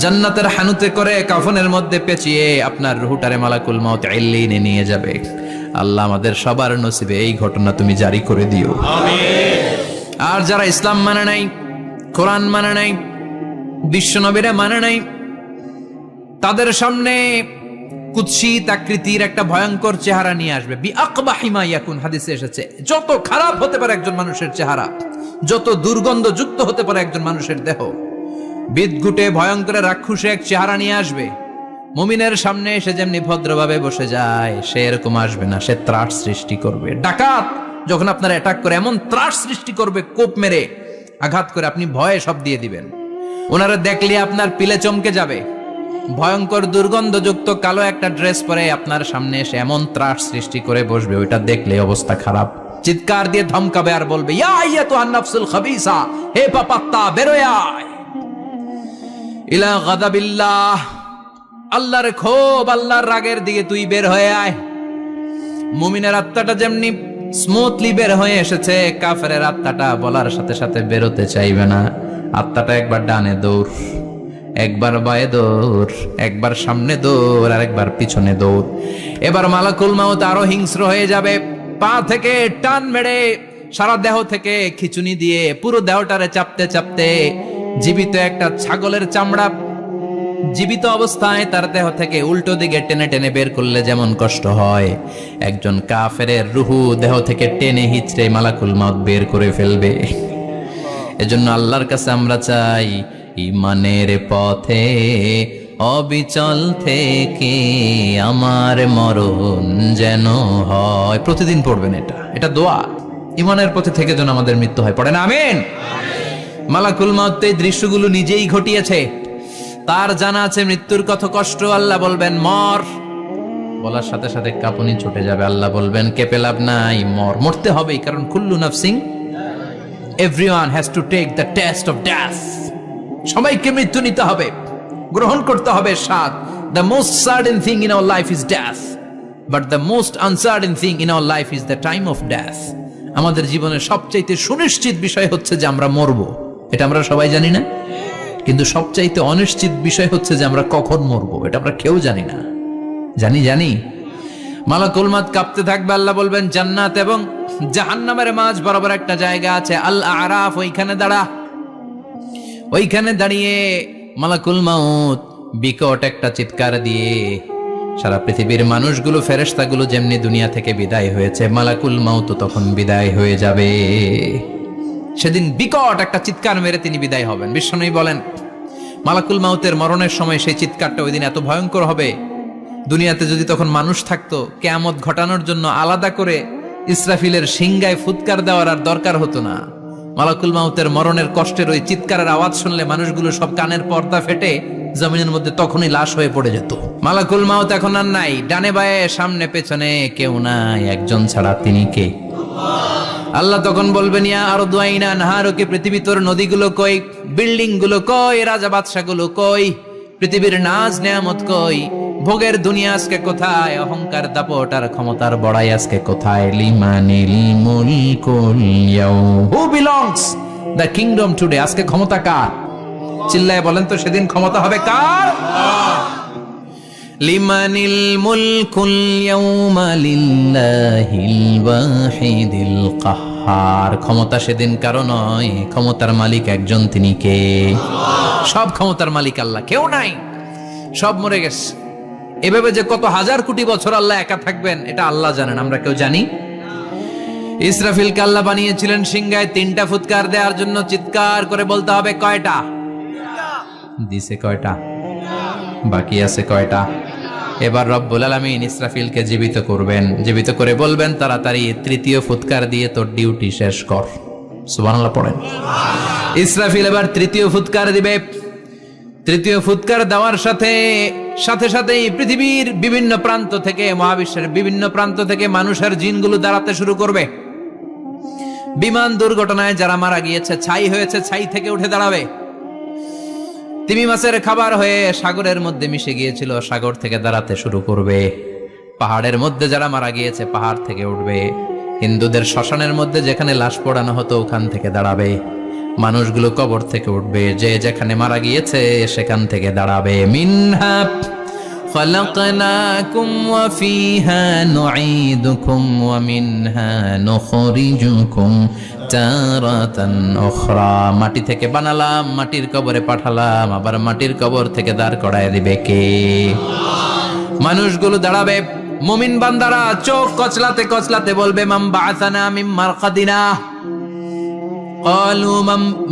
জান্নাতের হানুতে করে কাফনের মধ্যে পেঁচিয়ে আপনার রুহুটারে মালাকুল মাউত ইল্লিনে নিয়ে যাবে। আল্লাহ আমাদের সবার নসিবে এই ঘটনা তুমি জারি করে দিও, আমিন। আর যারা ইসলাম মানে নাই, কোরআন মানে নাই, বিশ্ব নবীরা মানে নাই, তাদের সামনে কুৎসিত আকৃতির একটা ভয়ঙ্কর চেহারা নিয়ে আসবে। বিআকবাহি মা ইয়াকুন, হাদিসে এসেছে, যত খারাপ হতে পারে একজন মানুষের চেহারা, যত দুর্গন্ধযুক্ত হতে পারে একজন মানুষের দেহ, বিদঘুটে ভয়ঙ্কর রাক্ষসে এক চেহারা নিয়ে আসবে। মুমিনের সামনে এসে যেমনি ভদ্রভাবে বসে যায়, সে এরকম আসবে না। সে ত্রাস সৃষ্টি করবে। ডাকাত যখন আপনার অ্যাটাক করে এমন ত্রাস সৃষ্টি করবে, কোপ মেরে আঘাত করে আপনি ভয়ে সব দিয়ে দিবেন। ওনারা দেখলে আপনার পিলে চমকে যাবে। ভয়ঙ্কর দুর্গন্ধযুক্ত কালো একটা ড্রেস পরে আপনার সামনে এসে এমন ত্রাস সৃষ্টি করে বসবে, ওইটা দেখলে অবস্থা খারাপ। চিৎকার দিয়ে ধমকাবে আর বলবে, ইয়া আইয়াতুহান নাফসুল খাবিসা, হে পাপাত্তা বেরোয় আয় ইলা গাদাবিল্লাহ, আল্লাহর ক্ষোভ, আল্লাহর রাগের দিকে তুই বের হয়ে আয়। মুমিনের আত্মাটা যেমনি স্মুথলি বের হয়ে এসেছে, কাফেরের আত্মাটা বলার সাথে সাথে বেরোতে চাইবে না। আত্মাটা একবার ডানে দৌড়, একবার বায়ে দৌড়, একবার সামনে দৌড়, আর একবার পিছনে দৌড়। এবার মালাকুল মাউত আরো হিংস্র হয়ে যাবে। পা থেকে টান মেরে সারা দেহ থেকে খিচুনি দিয়ে পুরো দেহটারে চাপতে চাপতে জীবিত একটা ছাগলের চামড়া জীবিত অবস্থায় তার দেহ থেকে উল্টো দিকে টেনে টেনে বের করলে যেমন কষ্ট হয়, একজন কাফেরের রুহু দেহ থেকে টেনে হিচড়ে মালাকুল মাউত বের করে ফেলবে। এজন্য আল্লাহর কাছে আমরা চাই, ঈমানের পথে অবিচল থেকে আমার মরণ যেন হয়। প্রতিদিন পড়বেন এটা দোয়া। ঈমানের পথে থেকে যেন আমাদের মৃত্যু হয়। পড়েন আমিন। মালাকুল মাউত এই দৃশ্যগুলো নিজেই ঘটিয়েছে, তার জানা আছে মৃত্যুর কত কষ্ট। আল্লাহ বলবেন মর, বলার সাথে সাথে কাঁপুনি ছুটে যাবে। আল্লাহ বলবেন কেঁপে লাভ নাই, মর, মরতে হবেই, কারণ কুল্লু নাফসিং Everyone has to take the test of death. সবাইকে মৃত্যু নিতে হবে, গ্রহণ করতে হবে স্বাদ। The most certain thing in our life is death, but the most uncertain thing in our life is the time of death. আমাদের জীবনের সবচাইতে সুনিশ্চিত বিষয় হচ্ছে যে আমরা মরব, এটা আমরা সবাই জানি না? কিন্তু সবচাইতে অনিশ্চিত বিষয় হচ্ছে যে আমরা কখন মরব, এটা আমরা কেউ জানি না। জানি মালাকুল মউত কাঁপতে থাকবে, আল্লাহ বলবেন জান্নাত এবং জাহান্নামের মাঝ বরাবর একটা জায়গা আছে, আল আরাফ, ওইখানে দাঁড়া। ওইখানে দাঁড়িয়ে মালাকুল মউত বিকট একটা চিৎকার দিয়ে সারা পৃথিবীর মানুষগুলো, ফেরেশতাগুলো যেমনি দুনিয়া থেকে বিদায় হয়েছে, মালাকুল মউত তখন বিদায় হয়ে যাবে। সেদিন বিকট একটা চিৎকার মেরে তিনি বিদায় হবেন। বিশ্বনবী বলেন মালাকুল মউতের মরণের সময় সেই চিৎকারটা ওই দিন এত ভয়ঙ্কর হবে, দুনিয়াতে যদি তখন মানুষ থাকতো, কিয়ামত ঘটানোর জন্য আলাদা করে ইসরাফিলের সিংগায় ফুৎকার দেওয়ার আর দরকার হতো না। মালাকুল মউতের মরণের কষ্টের ওই চিৎকারের আওয়াজ শুনলে মানুষগুলো সব কানের পর্দা ফেটে জমিনের মধ্যে তখনই লাশ হয়ে পড়ে যেত। মালাকুল মউত এখন আর নাই, ডানে বায়ে সামনে পেছনে কেউ নাই, একজন ছাড়া, তিনি কে? আল্লাহ তখন বলবেন ইয়া আরদু আইনা নাহারুকে, পৃথিবী তোর নদীগুলো কই, বিল্ডিং গুলো কই, রাজা বাদশা গুলো কই, পৃথিবীর নাজ নেয়ামত কই, ভোগের দুনিয়া আজকে কোথায়, অহংকার দাপট আর ক্ষমতার বড়াই আজকে কোথায়? লিমানিল মুলকুল ইয়াউম, who belongs the kingdom today, আজকে ক্ষমতা কার? চিল্লায় বলেন তো, সেদিন ক্ষমতা হবে কার? লিমানিল মুলকুল ইয়াউমা লিল্লাহিল ওয়াহিদিল কাহ্হার, ক্ষমতা সেদিন কারো নয়, ক্ষমতার মালিক একজন, তিনি কে? সব ক্ষমতার মালিক আল্লাহ, কেউ নাই, সব মরে গেছে। এভাবে যে কত হাজার কোটি বছর আল্লাহ একা থাকবেন এটা আল্লাহ জানেন, আমরা কেউ জানি? ইসরাফিলকে আল্লাহ বানিয়েছিলেন সিংহায় 3টা ফুৎকার দেওয়ার জন্য, চিৎকার করে বলতে হবে কয়টা? দিছে কয়টা? বাকি আছে কয়টা? এবার রব্বুল আলামিন ইসরাফিলকে জীবিত করবেন, জীবিত করে বলবেন তাড়াতাড়ি 3য় ফুৎকার দিয়ে তোর ডিউটি শেষ কর। সুবহানাল্লাহ পড়েন। ইসরাফিল এবার 3য় ফুৎকার দিবে। 3য় ফুৎকার দেওয়ার সাথে সাথেই পৃথিবীর বিভিন্ন প্রান্ত থেকে, মহাবিশ্বের বিভিন্ন প্রান্ত থেকে মানুষের জিনগুলো দাঁড়াতে শুরু করবে। বিমান দুর্ঘটনায় যারা মারা গিয়েছে, ছাই হয়েছে, ছাই থেকে উঠে দাঁড়াবে। তিমি মাছের খাবার হয়ে সাগরের মধ্যে মিশে গিয়েছিল, সাগর থেকে দাঁড়াতে শুরু করবে। পাহাড়ের মধ্যে যারা মারা গিয়েছে, পাহাড় থেকে উঠবে। হিন্দুদের শ্মশানের মধ্যে যেখানে লাশ পোড়ানো হতো, ওখান থেকে দাঁড়াবে। মানুষগুলো কবর থেকে উঠবে, যে যেখানে মারা গিয়েছে সেখান থেকে দাঁড়াবে। মিনহা খালাকনাকুম ওয়া ফিহা নুঈদুকুম ওয়া মিনহা নুখরিজুকুম তারাতান উখরা, মাটি থেকে বানালাম, মাটির কবরে পাঠালাম, আবার মাটির কবর থেকে দাঁড় করায় দিবে কে? মানুষগুলো দাঁড়াবে। মুমিন বান্দারা চোখ কচলাতে কচলাতে বলবে মান বাআসানা মিন মারকাদিনা, قالوا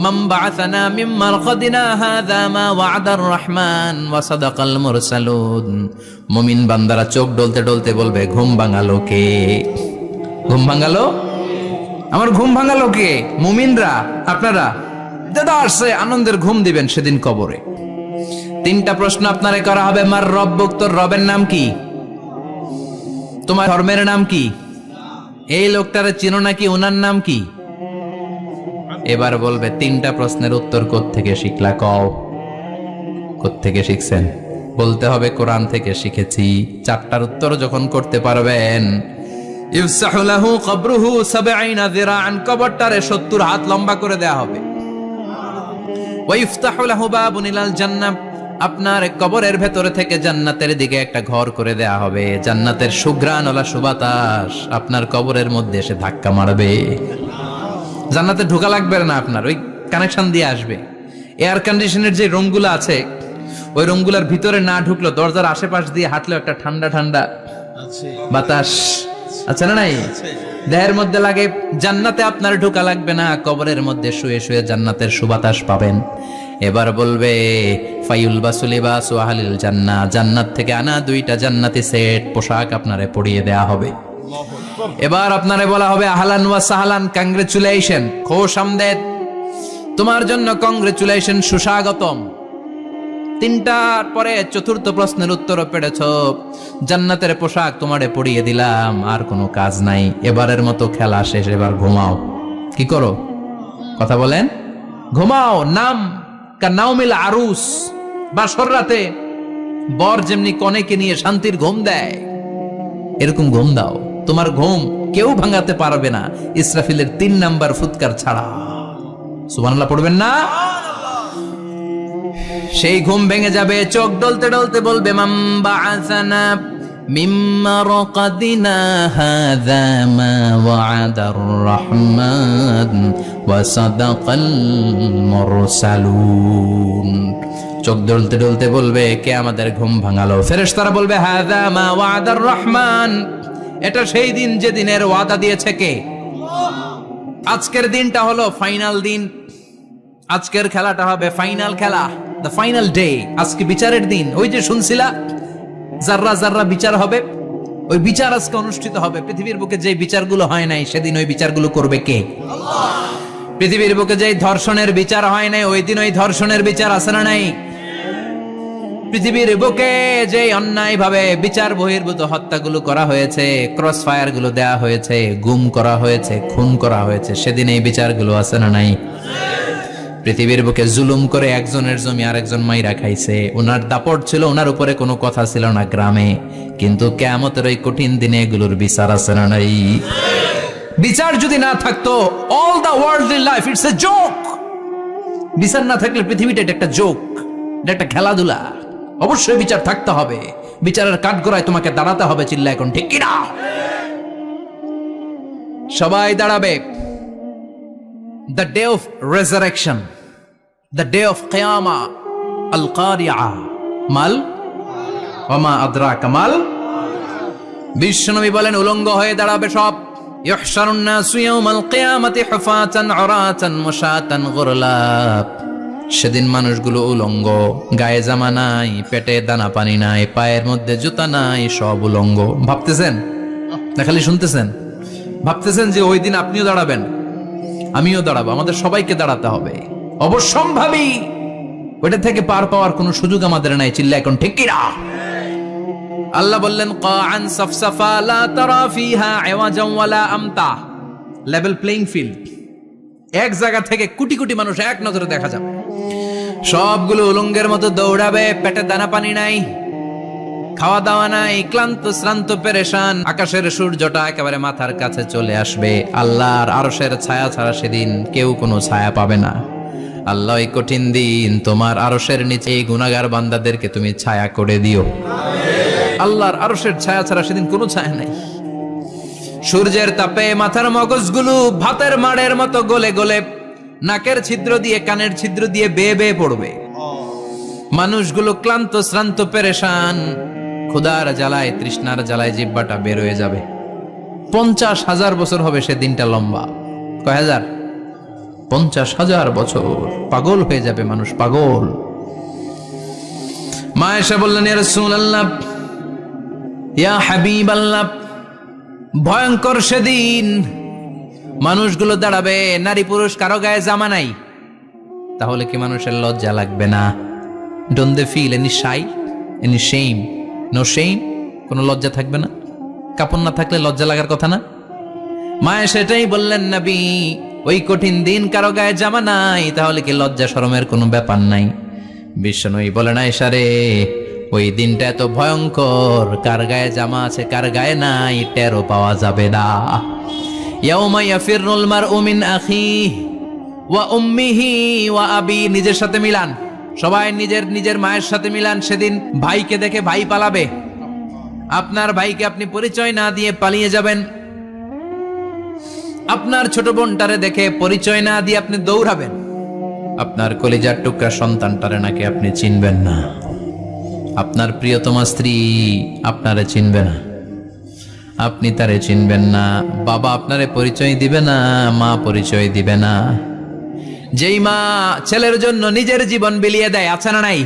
من بعثنا من مرقدنا هذا ما وعد الرحمن وصدق المرسلون। মুমিন বান্দারা চোখ ডলতে ডলতে বলবে ঘুম ভাঙালো কে? ঘুম ভাঙালো? আমার ঘুম ভাঙালো কে? মুমিনরা, আপনারা দাদা আসছে, আনন্দের ঘুম দিবেন সেদিন কবরে। 3টা প্রশ্ন আপনারে করা হবে। মার রব্বুক, তোর রবের নাম কি? তোমার ধর্মের নাম কি? এই লোকটারে চিনো নাকি? ওনার নাম কি? এবার বলবে 3টা প্রশ্নের উত্তর কোত্থেকে শিখলা? কও কোত্থেকে শিখছেন? বলতে হবে কোরআন থেকে শিখেছি। 4টার উত্তর যখন করতে পারবেন, ইফসাহু লাহু কবরুহু 70 যিরাআন, কবরটারে 70 হাত লম্বা করে দেয়া হবে। ওয়া ইফতাহু লাহু বাবুন ইলাল জান্নাহ, আপনার কবরের ভেতরে থেকে জান্নাতের দিকে একটা ঘর করে দেয়া হবে। জান্নাতের সুঘ্রাণওয়ালা সুবাতাস আপনার কবরের মধ্যে এসে ধাক্কা মারবে। জান্নাতে ঢোকা লাগবে না, আপনার ওই কানেকশন দিয়ে আসবে। এয়ার কন্ডিশনের যে রুমগুলো আছে, ওই রুমগুলোর ভিতরে না ঢুকলো, দরজার আশেপাশ দিয়ে হাঁটলেও একটা ঠান্ডা ঠান্ডা বাতাস আছে না নাই? দেহের মধ্যে লাগে। জান্নাতে আপনার ঢোকা লাগবে না, কবরের মধ্যে শুয়ে শুয়ে জান্নাতের সুবাতাস পাবেন। এবার বলবে ফায়ুল বাসুলিবাসু আহলিল জান্নাহ, জান্নাত থেকে আনা 2টা জান্নাতি সেট পোশাক আপনারে পরিয়ে দেয়া হবে। এবার আপনারে বলা হবে আহলান ওয়া সাহলান, কংগ্রেচুলেশন, খোশ আমদেদ, তোমার জন্য কংগ্রেচুলেশন, সুস্বাগতম। 3টার পরে 4র্থ প্রশ্নের উত্তরও পেড়েছ, জান্নাতের পোশাক তোমারে পরিয়ে দিলাম, আর কোনো কাজ নাই, এবারের মতো খেলা শেষ, এবার ঘুমাও। কি করো? কথা বলেন। ঘুমাও, নাম কানাউমিল আরুস, বাসর রাতে বর যেমনি কনেকে নিয়ে শান্তির ঘুম দেয়, এরকম ঘুম দাও। তোমার ঘুম কেউ ভাঙাতে পারবে না ইসরাফিলের 3 নাম্বার ফুৎকার ছাড়া। সুবহানাল্লাহ পড়বেন না? সেই ঘুম ভেঙে যাবে, চোখ ডলতে ডলতে বলবে মাম বাআসানা মিম মারকাদিনা হাযা মা ওয়া'দার রহমান ওয়া সাদাকাল মুরসালুন। চোখ ডলতে ডলতে বলবে কে আমাদের ঘুম ভাঙালো? ফেরেশতারা বলবে হাযা মা ওয়া'দার রহমান, এটা সেই দিন যে দিনের ওয়াদা দিয়েছে কে? আজকের দিনটা হলো ফাইনাল দিন, আজকের খেলাটা হবে ফাইনাল খেলা, দ্য ফাইনাল ডে। আজকে বিচারের দিন। ওই যে শুনছিলা জাররা জাররা বিচার হবে, ওই বিচার আজকে অনুষ্ঠিত হবে। পৃথিবীর বুকে যে বিচারগুলো হয় নাই সেদিন ওই বিচারগুলো করবে কে? আল্লাহ। পৃথিবীর বুকে যে ধর্ষণের বিচার হয় নাই ওই দিন ওই ধর্ষণের বিচার আছে না নাই? পৃথিবীর বুকে যে অন্যায় ভাবে বিচার বহির্ভূত হত্যাগুলো করা হয়েছে, ক্রস ফায়ার গুলো দেয়া হয়েছে, গুম করা হয়েছে, খুন করা হয়েছে, সেদিন এই বিচারগুলো আছে না নাই? পৃথিবীর বুকে জুলুম করে একজনের জমি আরেকজন মাইরা খাইছে, ওনার দাপট ছিল, ওনার উপরে কোনো কথা ছিল না গ্রামে, কিন্তু কিয়ামতের ওই কঠিন দিনে এগুলোর বিচার আছে না নাই? বিচার যদি না থাকতো, all the worldly life it's a joke. বিচার না থাকলে পৃথিবীটা একটা জোক, এটা একটা খেলাধুলা। অবশ্যই বিচার থাকতে হবে, বিচারের কাঠগড়ায় তোমাকে দাঁড়াতে হবে। চিল্লা এখন ঠিক কিনা? সবাই দাঁড়াবে। The day of resurrection, the day of qiyamah, al-qari'ah, mal wama adraka mal। বিশ্বনবী বলেন উলঙ্গ হয়ে দাঁড়াবে সব। ইহশারুন নাসু ইয়াওমাল কিয়ামাতি হুফাতান উরাতান মুশাতান গুরলা। সেদিন মানুষগুলো উলঙ্গ, গায়ে জামা নাই, পেটে দানা পানি নাই, পায়ের মধ্যে জুতা নাই, সব উলঙ্গ। ভাবতেছেন না খালি শুনতেছেন? ভাবতেছেন যে ওই দিন আপনিও দাঁড়াবেন, আমিও দাঁড়াবো, আমাদের সবাইকে দাঁড়াতে হবে। অবশ্যম্ভাবী, ওইটা থেকে পার পাওয়ার কোনো সুযোগ আমাদের নাই। চিল্লা এখন ঠিক কিনা? আল্লাহ বললেন কাআন সাফসাফা লা তারা ফিহা আওয়াজান ওয়ালা আমতা, লেভেল প্লেইং ফিল্ড। এক জায়গা থেকে কোটি কোটি মানুষ এক নজরে দেখা যাবে, সবগুলো উলঙ্গের মতো দৌড়াবে, পেটে দানা পানি নাই, খাওয়া দাওয়া নাই, ক্লান্ত শ্রান্ত পেরেশান। আকাশের সূর্যটা একেবারে মাথার কাছে চলে আসবে। আল্লাহর আরশের ছায়া ছাড়া সেদিন কেউ কোনো ছায়া পাবে না। আল্লাহ এই কঠিন দিন তোমার আরশের নিচে এই গুনাহগার বান্দাদেরকে তুমি ছায়া করে দিও। আল্লাহর আরশের ছায়া ছাড়া সেদিন কোনো ছায়া নাই। সূর্যের তাপে মাথার মগজগুলো ভাতের মাড়ের মতো গলে গলে নাকের ছিদ্র দিয়ে কানের ছিদ্র দিয়ে বেয়ে বেয়ে পড়বে। মানুষগুলো ক্লান্ত শ্রান্ত পেরেশান, ক্ষুধার জ্বালায় তৃষ্ণার জ্বালায় জিহ্বাটা বের হয়ে যাবে। 50,000 বছর হবে সে দিনটা লম্বা। কয় হাজার? 50,000 বছর। পাগল হয়ে যাবে মানুষ, পাগল। মা এসে বললেন ইয়া রাসূলুল্লাহ, ইয়া হাবিবাল্লাহ, ভয়ঙ্কর সেদিন মানুষগুলো দাঁড়াবে, নারী পুরুষ কারো গায়ে জামা নাই। তাহলে কি মানুষের লজ্জা লাগবে না? Don't they feel any shy, any shame? No shame, কোনো লজ্জা থাকবে না? কাপড় না থাকলে লজ্জা লাগার কথা না? মায়ে সেটাই বললেন নবী, ওই কঠিন দিন কারো গায়ে জামা নাই, তাহলে কি লজ্জা শরমের কোনো ব্যাপার নাই? বিশ্বনবী বলেন আয়েশা রে, ওই দিনটা এত ভয়ঙ্কর, কার গায়ে জামা আছে কার গায়ে নাই টেরও পাওয়া যাবে না। ইয়াউমা ইয়াফিরুল মারউ মিন আখিহি ওয়া উম্মিহি ওয়া আবি, নিজের সাথে মিলান, সবাই নিজের নিজের মায়ের সাথে মিলান। সেদিন ভাইকে দেখে ভাই পালাবে। আপনার ভাইকে আপনি পরিচয় না দিয়ে পালিয়ে যাবেন। আপনার ছোট বোনটারে দেখে পরিচয় না দিয়ে আপনি দৌড়াবেন। আপনার কলিজার টুকরা সন্তানটারে নাকি আপনি চিনবেন না। আপনার প্রিয়তমা স্ত্রী আপনারে চিনবে না, আপনি তারে চিনবেন না। বাবা আপনারে পরিচয় দিবে না, মা পরিচয় দিবে না। যেই মা ছেলের জন্য নিজের জীবন বিলিয়ে দেয়, আছে না নাই?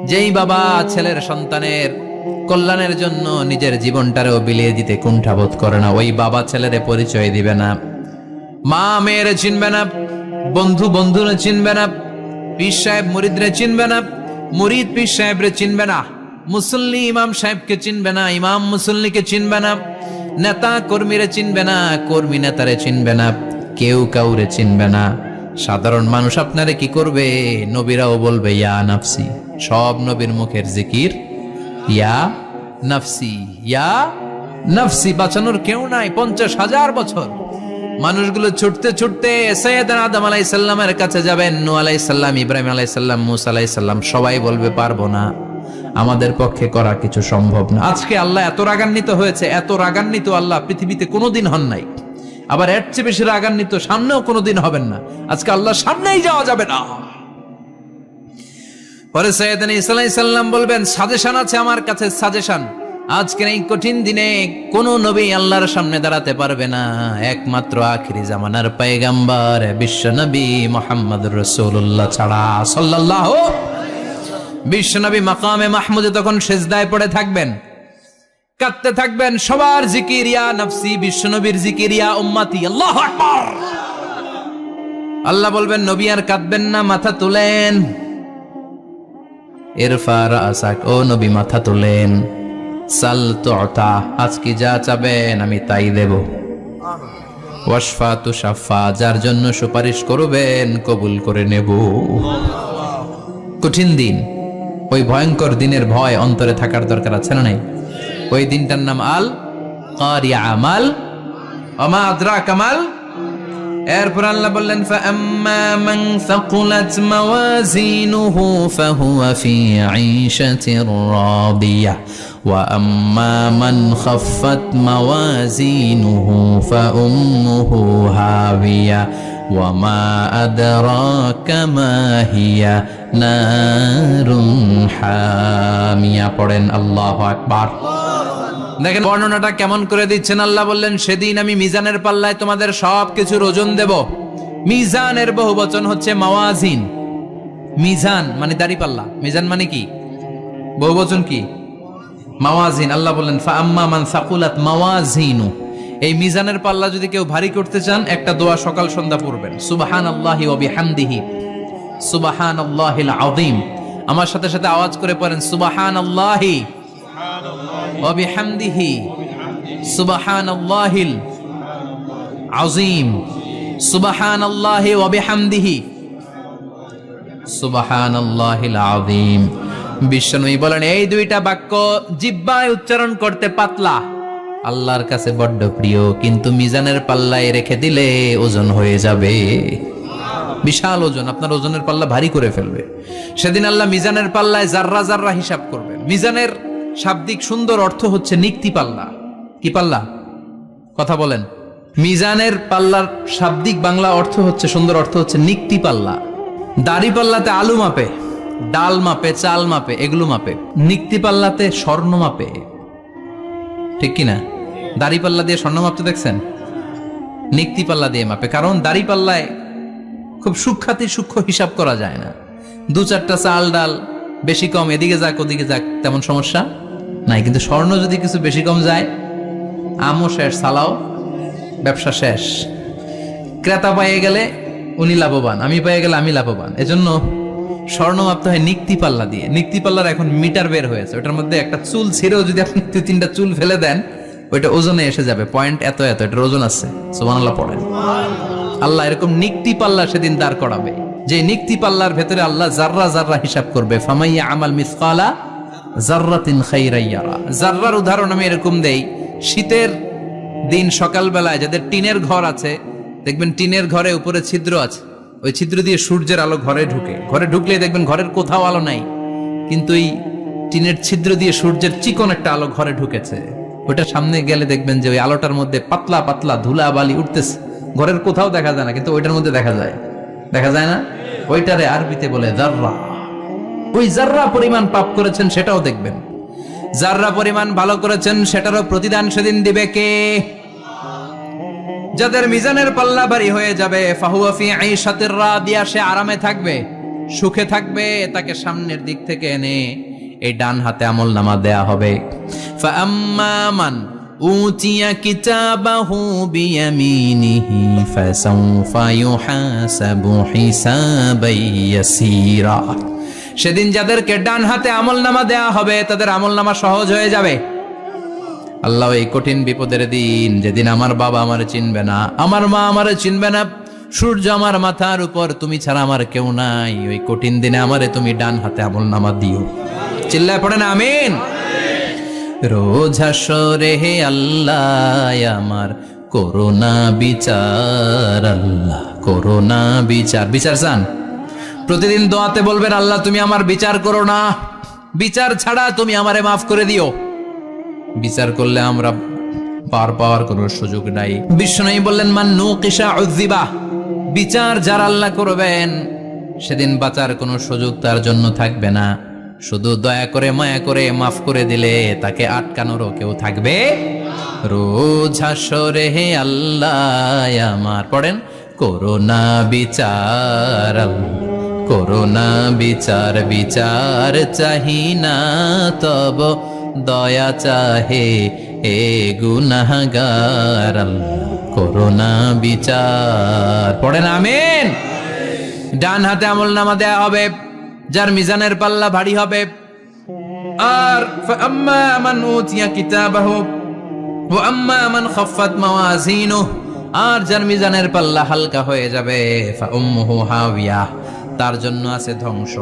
যেই বাবা ছেলের সন্তানের কল্যাণের জন্য নিজের জীবনটারেও বিলিয়ে দিতে কুণ্ঠাবোধ করে না, ওই বাবা ছেলেরে পরিচয় দিবে না। মা মেয়েরে চিনবে না, বন্ধু বন্ধুরে চিনবে না, পীর সাহেব মুরিদরে চিনবে না, মুরিদ পীর সাহেবরে চিনবে না, মুসল্লি ইমাম সাহেবকে চিনবে না, ইমাম মুসল্লিকে চিনবে না, নেতা কর্মীরে চিনবে না, কর্মী নেতারে চিনবে না। কেউ কাউরে চিনবে না। সাধারণ মানুষ আপনারে কি করবে? নবীরাও বলবে ইয়া নাফসি। সব নবীর মুখের জিকির ইয়া নাফসি, ইয়া নাফসি। বাঁচানোর কেউ নাই। 50,000 বছর মানুষগুলো ছুটতে ছুটতে সৈয়দনা আদম আলাইহিস সালামের কাছে যাবেন। নূহ আলাইহিস সালাম, ইব্রাহিম আলাইহিস সালাম, মূসা আলাইহিস সালাম, সবাই বলবে পারবো না, আমাদের পক্ষে করা কিছু সম্ভব না। আজকে আল্লাহ এত রাগান্বিত হয়েছে, এত রাগান্বিত আল্লাহ পৃথিবীতে কোনোদিন হন নাই। আবার এর চেয়ে বেশি রাগান্বিত সামনেও কোনোদিন হবেন না। আজকে আল্লাহর সামনেই যাওয়া যাবে না। পরে সৈয়দনা ঈসা আলাইহিস সালাম বলবেন, সাজেশন আছে আমার কাছে, সাজেশন। আজকের এই কঠিন দিনে কোন নবী আল্লাহর সামনে দাঁড়াতে পারবে না, একমাত্র আখিরি জামানার পয়গম্বর বিশ্ব নবী মুহাম্মদুর রাসূলুল্লাহ ছাড়া সাল্লাল্লাহু। বিশ্ব নবী মাকামে মাহমুদে তখন সিজদায় পড়ে থাকবেন, কাঁদতে থাকবেন। সবার জিকির ইয়া নাফসি, বিশ্ব নবীর জিকির ইয়া উম্মতি। আল্লাহু আকবার। আল্লাহ বলবেন নবী আর কাঁদবেন না, মাথা তুলেন। ইরফা রাসাক, ও নবী মাথা তুলেন। সাল তুতা, আজকে যা চাবেন আমি তাই দেব। ওয়াশফা তুশাফা, যার জন্য সুপারিশ করবেন কবুল করে নেব। কঠিন দিন, ওই ভয়ঙ্কর দিনের ভয় অন্তরে থাকার দরকার আছে না নাই? ওই দিনটার নাম আল কারিয়া, আমাল ওমা আদরাকা মাল। এরপর আল্লাহ বললেন ফাআম্মা মান সাকুলাত মাওয়াজিনুহু ফাহুয়া ফি আইশাতির রাদিয়াহ ওয়া আম্মা মান খাফফাত মাওয়াজিনুহু ফাউম্মুহু হাবিয়া ওয়া মা আদরাকা মা হিয়া নারুন হামিয়া। পড়েন আল্লাহু আকবার। দেখেন বর্ণনাটা কেমন করে দিচ্ছেন। আল্লাহ বললেন সেদিন আমি মিজানের পাল্লায় তোমাদের সবকিছুর ওজন দেব। মিজানের বহুবচন হচ্ছে মাওয়াজিন। মিজান মানে দাড়ি পাল্লা, মিজান মানে কি? বহুবচন কি? মাওয়াজিন। আল্লাহ বললেন ফাআম্মা মান সাকুলাত মাওয়াজিনু, এই মিজানের পাল্লা যদি কেউ ভারী করতে চান একটা দোয়া সকাল সন্ধ্যা পড়বেন, সুবহানাল্লাহি ওয়া বিহামদিহি সুবহানাল্লাহিল আযীম। আমার সাথে সাথে আওয়াজ করে পড়েন সুবহানাল্লাহি ওয়া বিহামদিহি সুবহানাল্লাহিল আযীম, সুবহানাল্লাহি ওয়া বিহামদিহি সুবহানাল্লাহিল আযীম। বিশ্বনবী বলেন এই দুইটা বাক্য জিহ্বায় উচ্চারণ করতে পাতলা, আল্লাহর কাছে বড্ড প্রিয়, কিন্তু মিজানের পাল্লায় রেখে দিলে ওজন হয়ে যাবে, বিশাল ওজন, আপনার ওজনের পাল্লা ভারী করে ফেলবে। সেদিন আল্লাহ মিজানের পাল্লায় জাররা জাররা হিসাব করবেন। মিজানের শাব্দিক সুন্দর অর্থ হচ্ছে নিক্তি পাল্লা। কি পাল্লা? কথা বলেন। মিজানের পাল্লার শাব্দিক বাংলা অর্থ হচ্ছে, সুন্দর অর্থ হচ্ছে নিক্তি পাল্লা। দাড়ি পাল্লাতে আলু মাপে, ডাল মাপে, চাল মাপে, এগুলো মাপে। নিক্তি পাল্লাতে স্বর্ণ মাপে, ঠিক কিনা? দাড়ি পাল্লা দিয়ে স্বর্ণ মাপতে দেখছেন? নিক্তি পাল্লা দিয়ে মাপে। কারণ দাড়ি পাল্লায় খুব সূক্ষ্মাতি সূক্ষ্ম হিসাব করা যায় না। 2-4টা চাল ডাল বেশি কম এদিকে যাক ওদিকে যাক তেমন সমস্যা নাই, কিন্তু স্বর্ণ যদি কিছু বেশি কম যায়, আমও শেষ, সালাও ব্যবসা শেষ। ক্রেতা পাইয়ে গেলে উনি লাভবান, আমি পাইয়ে গেলে আমি লাভবান। এজন্য স্বর্ণ মাপতে হয় নিক্তি পাল্লা দিয়ে। নিক্তি পাল্লার এখন মিটার বের হয়েছে, ওটার মধ্যে একটা চুল ছিঁড়েও যদি আপনি 2-3টা চুল ফেলে দেন ওইটা ওজনে এসে যাবে, পয়েন্ট এত এত, এটার ওজন আছে। সুবহানাল্লাহ পড়েন। আল্লাহ এরকম নিক্তি পাল্লা সেদিন দাঁড় করাবে, যে নিক্তি পাল্লার ভেতরে আল্লাহ জাররা জাররা হিসাব করবে। ফামাইয়া আমাল মিসকালা জাররাতিন খাইরান ইয়ারা। জাররার উদাহরণ আমি এরকম দেই, শীতের দিন সকালবেলায় যাদের টিনের ঘর আছে, দেখবেন টিনের ঘরে উপরে ছিদ্র আছে, ওই ছিদ্র দিয়ে সূর্যের আলো ঘরে ঢুকে। ঘরে ঢুকলে দেখবেন ঘরের কোথাও আলো নাই, কিন্তু এই টিনের ছিদ্র দিয়ে সূর্যের চিকন একটা আলো ঘরে ঢুকেছে। ওইটা সামনে গেলে দেখবেন যে ওই আলোটার মধ্যে পাতলা পাতলা ধুলা বালি উঠতেছে, ঘরের কোথাও দেখা যায় না, কিন্তু ওইটার মধ্যে দেখা যায়। দেখা যায় না? ওইটারে আরবিতে বলে জাররা। ওই জাররা পরিমাণ পাপ করেছেন সেটাও দেখবেন, জাররা পরিমাণ ভালো করেছেন সেটারও প্রতিদান সেদিন দিবে কে? যাদের মিজানের পাল্লা ভারী হয়ে যাবে, ফাহুয়া ফি আইশাতির রাদিয়া, সে আরামে থাকবে, সুখে থাকবে। তাকে সামনের দিক থেকে এনে এই ডান হাতে আমলনামা দেয়া হবে। ফাআম্মা মান উতিয়া কিতাবাহু বিয়ামিনিহি ফাসাউফা ইউহাসাবু হিসাবান ইয়াসীরা। সেদিন যাদেরকে ডান হাতে আমলনামা দেয়া হবে তাদের আমলনামা সহজ হয়ে যাবে। আল্লাহ এই কঠিন বিপদের দিন, যেদিন আমার বাবা আমারে চিনবে না, আমার মা আমারে চিনবে না, সূর্য আমার মাথার উপর, তুমি ছাড়া আমার কেউ নাই, ওই কঠিন দিনে আমারে তুমি ডান হাতে আমলনামা দিও। চিল্লায় পড়েন আমিন। রোজ হাসরে হে আল্লাহ আমার করোনা বিচার, আল্লাহ করোনা বিচার। বিচার চান? প্রতিদিন দোয়াতে বলবেন, আল্লাহ তুমি আমার বিচার করো না, বিচার ছাড়া তুমি আমারে মাফ করে দিও। বিচার করলে আমরা পার পাওয়ার কোনো সুযোগ নাই। বিশ্বনবী বললেন, মান নুকিশা উযিবা, বিচার যারা আল্লাহ করবেন সেদিন বাঁচার কোনো সুযোগ তার জন্য থাকবে না। শুধু দয়া করে মায়া করে মাফ করে দিলে তাকে আটকানোরও কেউ থাকবে। রোজ হাসরে হে আল্লাহ আমার, পড়েন, করোনা বিচার, করোনা বিচার, বিচার চাহি না তব দয়া চাহে এ গুনাহগার, করোনা বিচার। পড়েন আমিন। ডান হাতে আমলনামা দেয়া হবে যার মিজানের পাল্লা ভারী হবে। আর ফাআম্মা মান উতিয়া কিতাবাহু ওয়া আম্মা মান খাফফাত মাওয়াজিনুহু, আর যার মিজানের পাল্লা হালকা হয়ে যাবে, ফাউম্মুহু হাওিয়া, তার জন্য আছে ধ্বংস।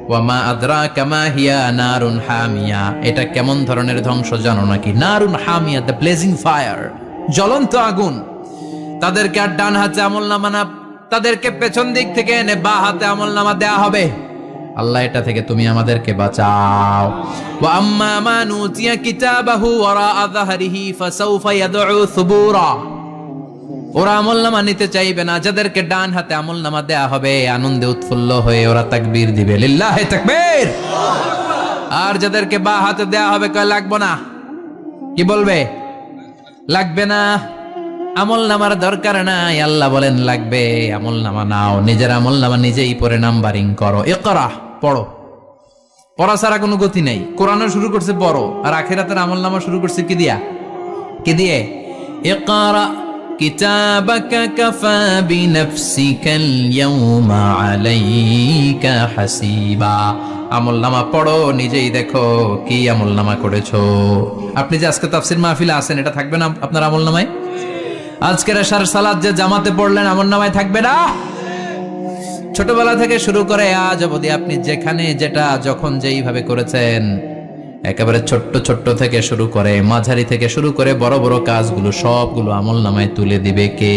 ওয়া মা আদরাকা মা হিয়া নারুন হামিয়া, এটা কেমন ধরনের ধ্বংস জানো নাকি? নারুন হামিয়া, দ্য ব্লেজিং ফায়ার, জ্বলন্ত আগুন। তাদেরকে আর ডান হাতে আমলনামা না, তাদেরকে পেছন দিক থেকে এনে বা হাতে আমলনামা দেয়া হবে। আল্লাহ এটা থেকে তুমি আমাদেরকে বাঁচাও। ওয়া আম্মা মান উতিয়া কিতাবাহু ওয়ারা যাহরিহি ফাসাউফা ইয়াদউ সুবুরা, ওরা আমলনামা নিতে চাইবে না। যাদেরকে ডান হাতে আমলনামা দেয়া হবে আনন্দে উৎফুল্ল হয়ে ওরা তাকবীর দিবে, লিল্লাহি তাকবীর। আর যাদেরকে বা হাতে দেয়া হবে কয় লাগবে না, কি বলবে? লাগবে না, আমলনামার দরকার নাই। আল্লাহ বলেন লাগবে, আমলনামা নাও, নিজের আমলনামা নিজেই পড়ে নাম্বারিং করো। ইকরা, পড়ো। পড়া ছাড়া কোনো গতি নেই। কোরআনও শুরু করছে পড়ো, আর আখিরাতের আমলনামা শুরু করছে কি দিয়া? কি দিয়ে? ইকরা কিতাবাকা কাফা বিনাফসিকাল ইয়াউমা আলাইকা হাসিবা। আমলনামা পড়ো, নিজেই দেখো কি আমলনামা করেছো। আপনি যে আজকে তাফসীর মাহফিলে আছেন, এটা থাকবে না আপনার আমলনামায়? আজকের এশার সালাত যে জামাতে পড়লেন, আমলনামায় থাকবে না? ছোটবেলা থেকে শুরু করে আজ অবধি আপনি যেখানে যেটা যখন যেইভাবে করেছেন, একেবারে ছোট্ট ছোট্ট থেকে শুরু করে মাঝারি থেকে শুরু করে বড় বড় কাজগুলো সবগুলো আমলনামায় তুলে দিবে কে?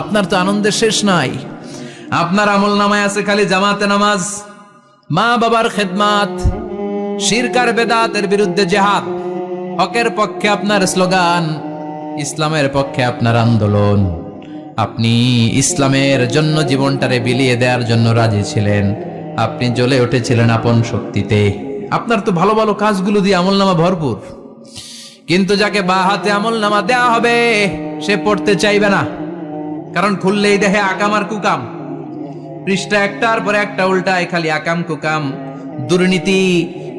আপনার তো আনন্দের শেষ নাই। আপনার আমলনামায় আছে খালি জামাতে নামাজ, মা বাবার খেদমাত, শিরক আর বেদাতের বিরুদ্ধে জিহাদ, হকের পক্ষে আপনার স্লোগান, ইসলামের পক্ষে আপনার আন্দোলন। আপনি ইসলামের জন্য জীবনটারে বিলিয়ে দেওয়ার জন্য রাজি ছিলেন। আপনি জ্বলে উঠেছিলেন আপন শক্তিতে। আপনার তো ভালো ভালো কাজগুলো দিয়ে আমলনামা ভরপুর। কিন্তু যাকে বা হাতে আমলনামা দেয়া হবে সে পড়তে চাইবে না, কারণ খুললেই দেখে আকাম আর কুকাম, পৃষ্ঠা একটার পরে একটা উল্টায় খালি আকাম কুকাম, দুর্নীতি,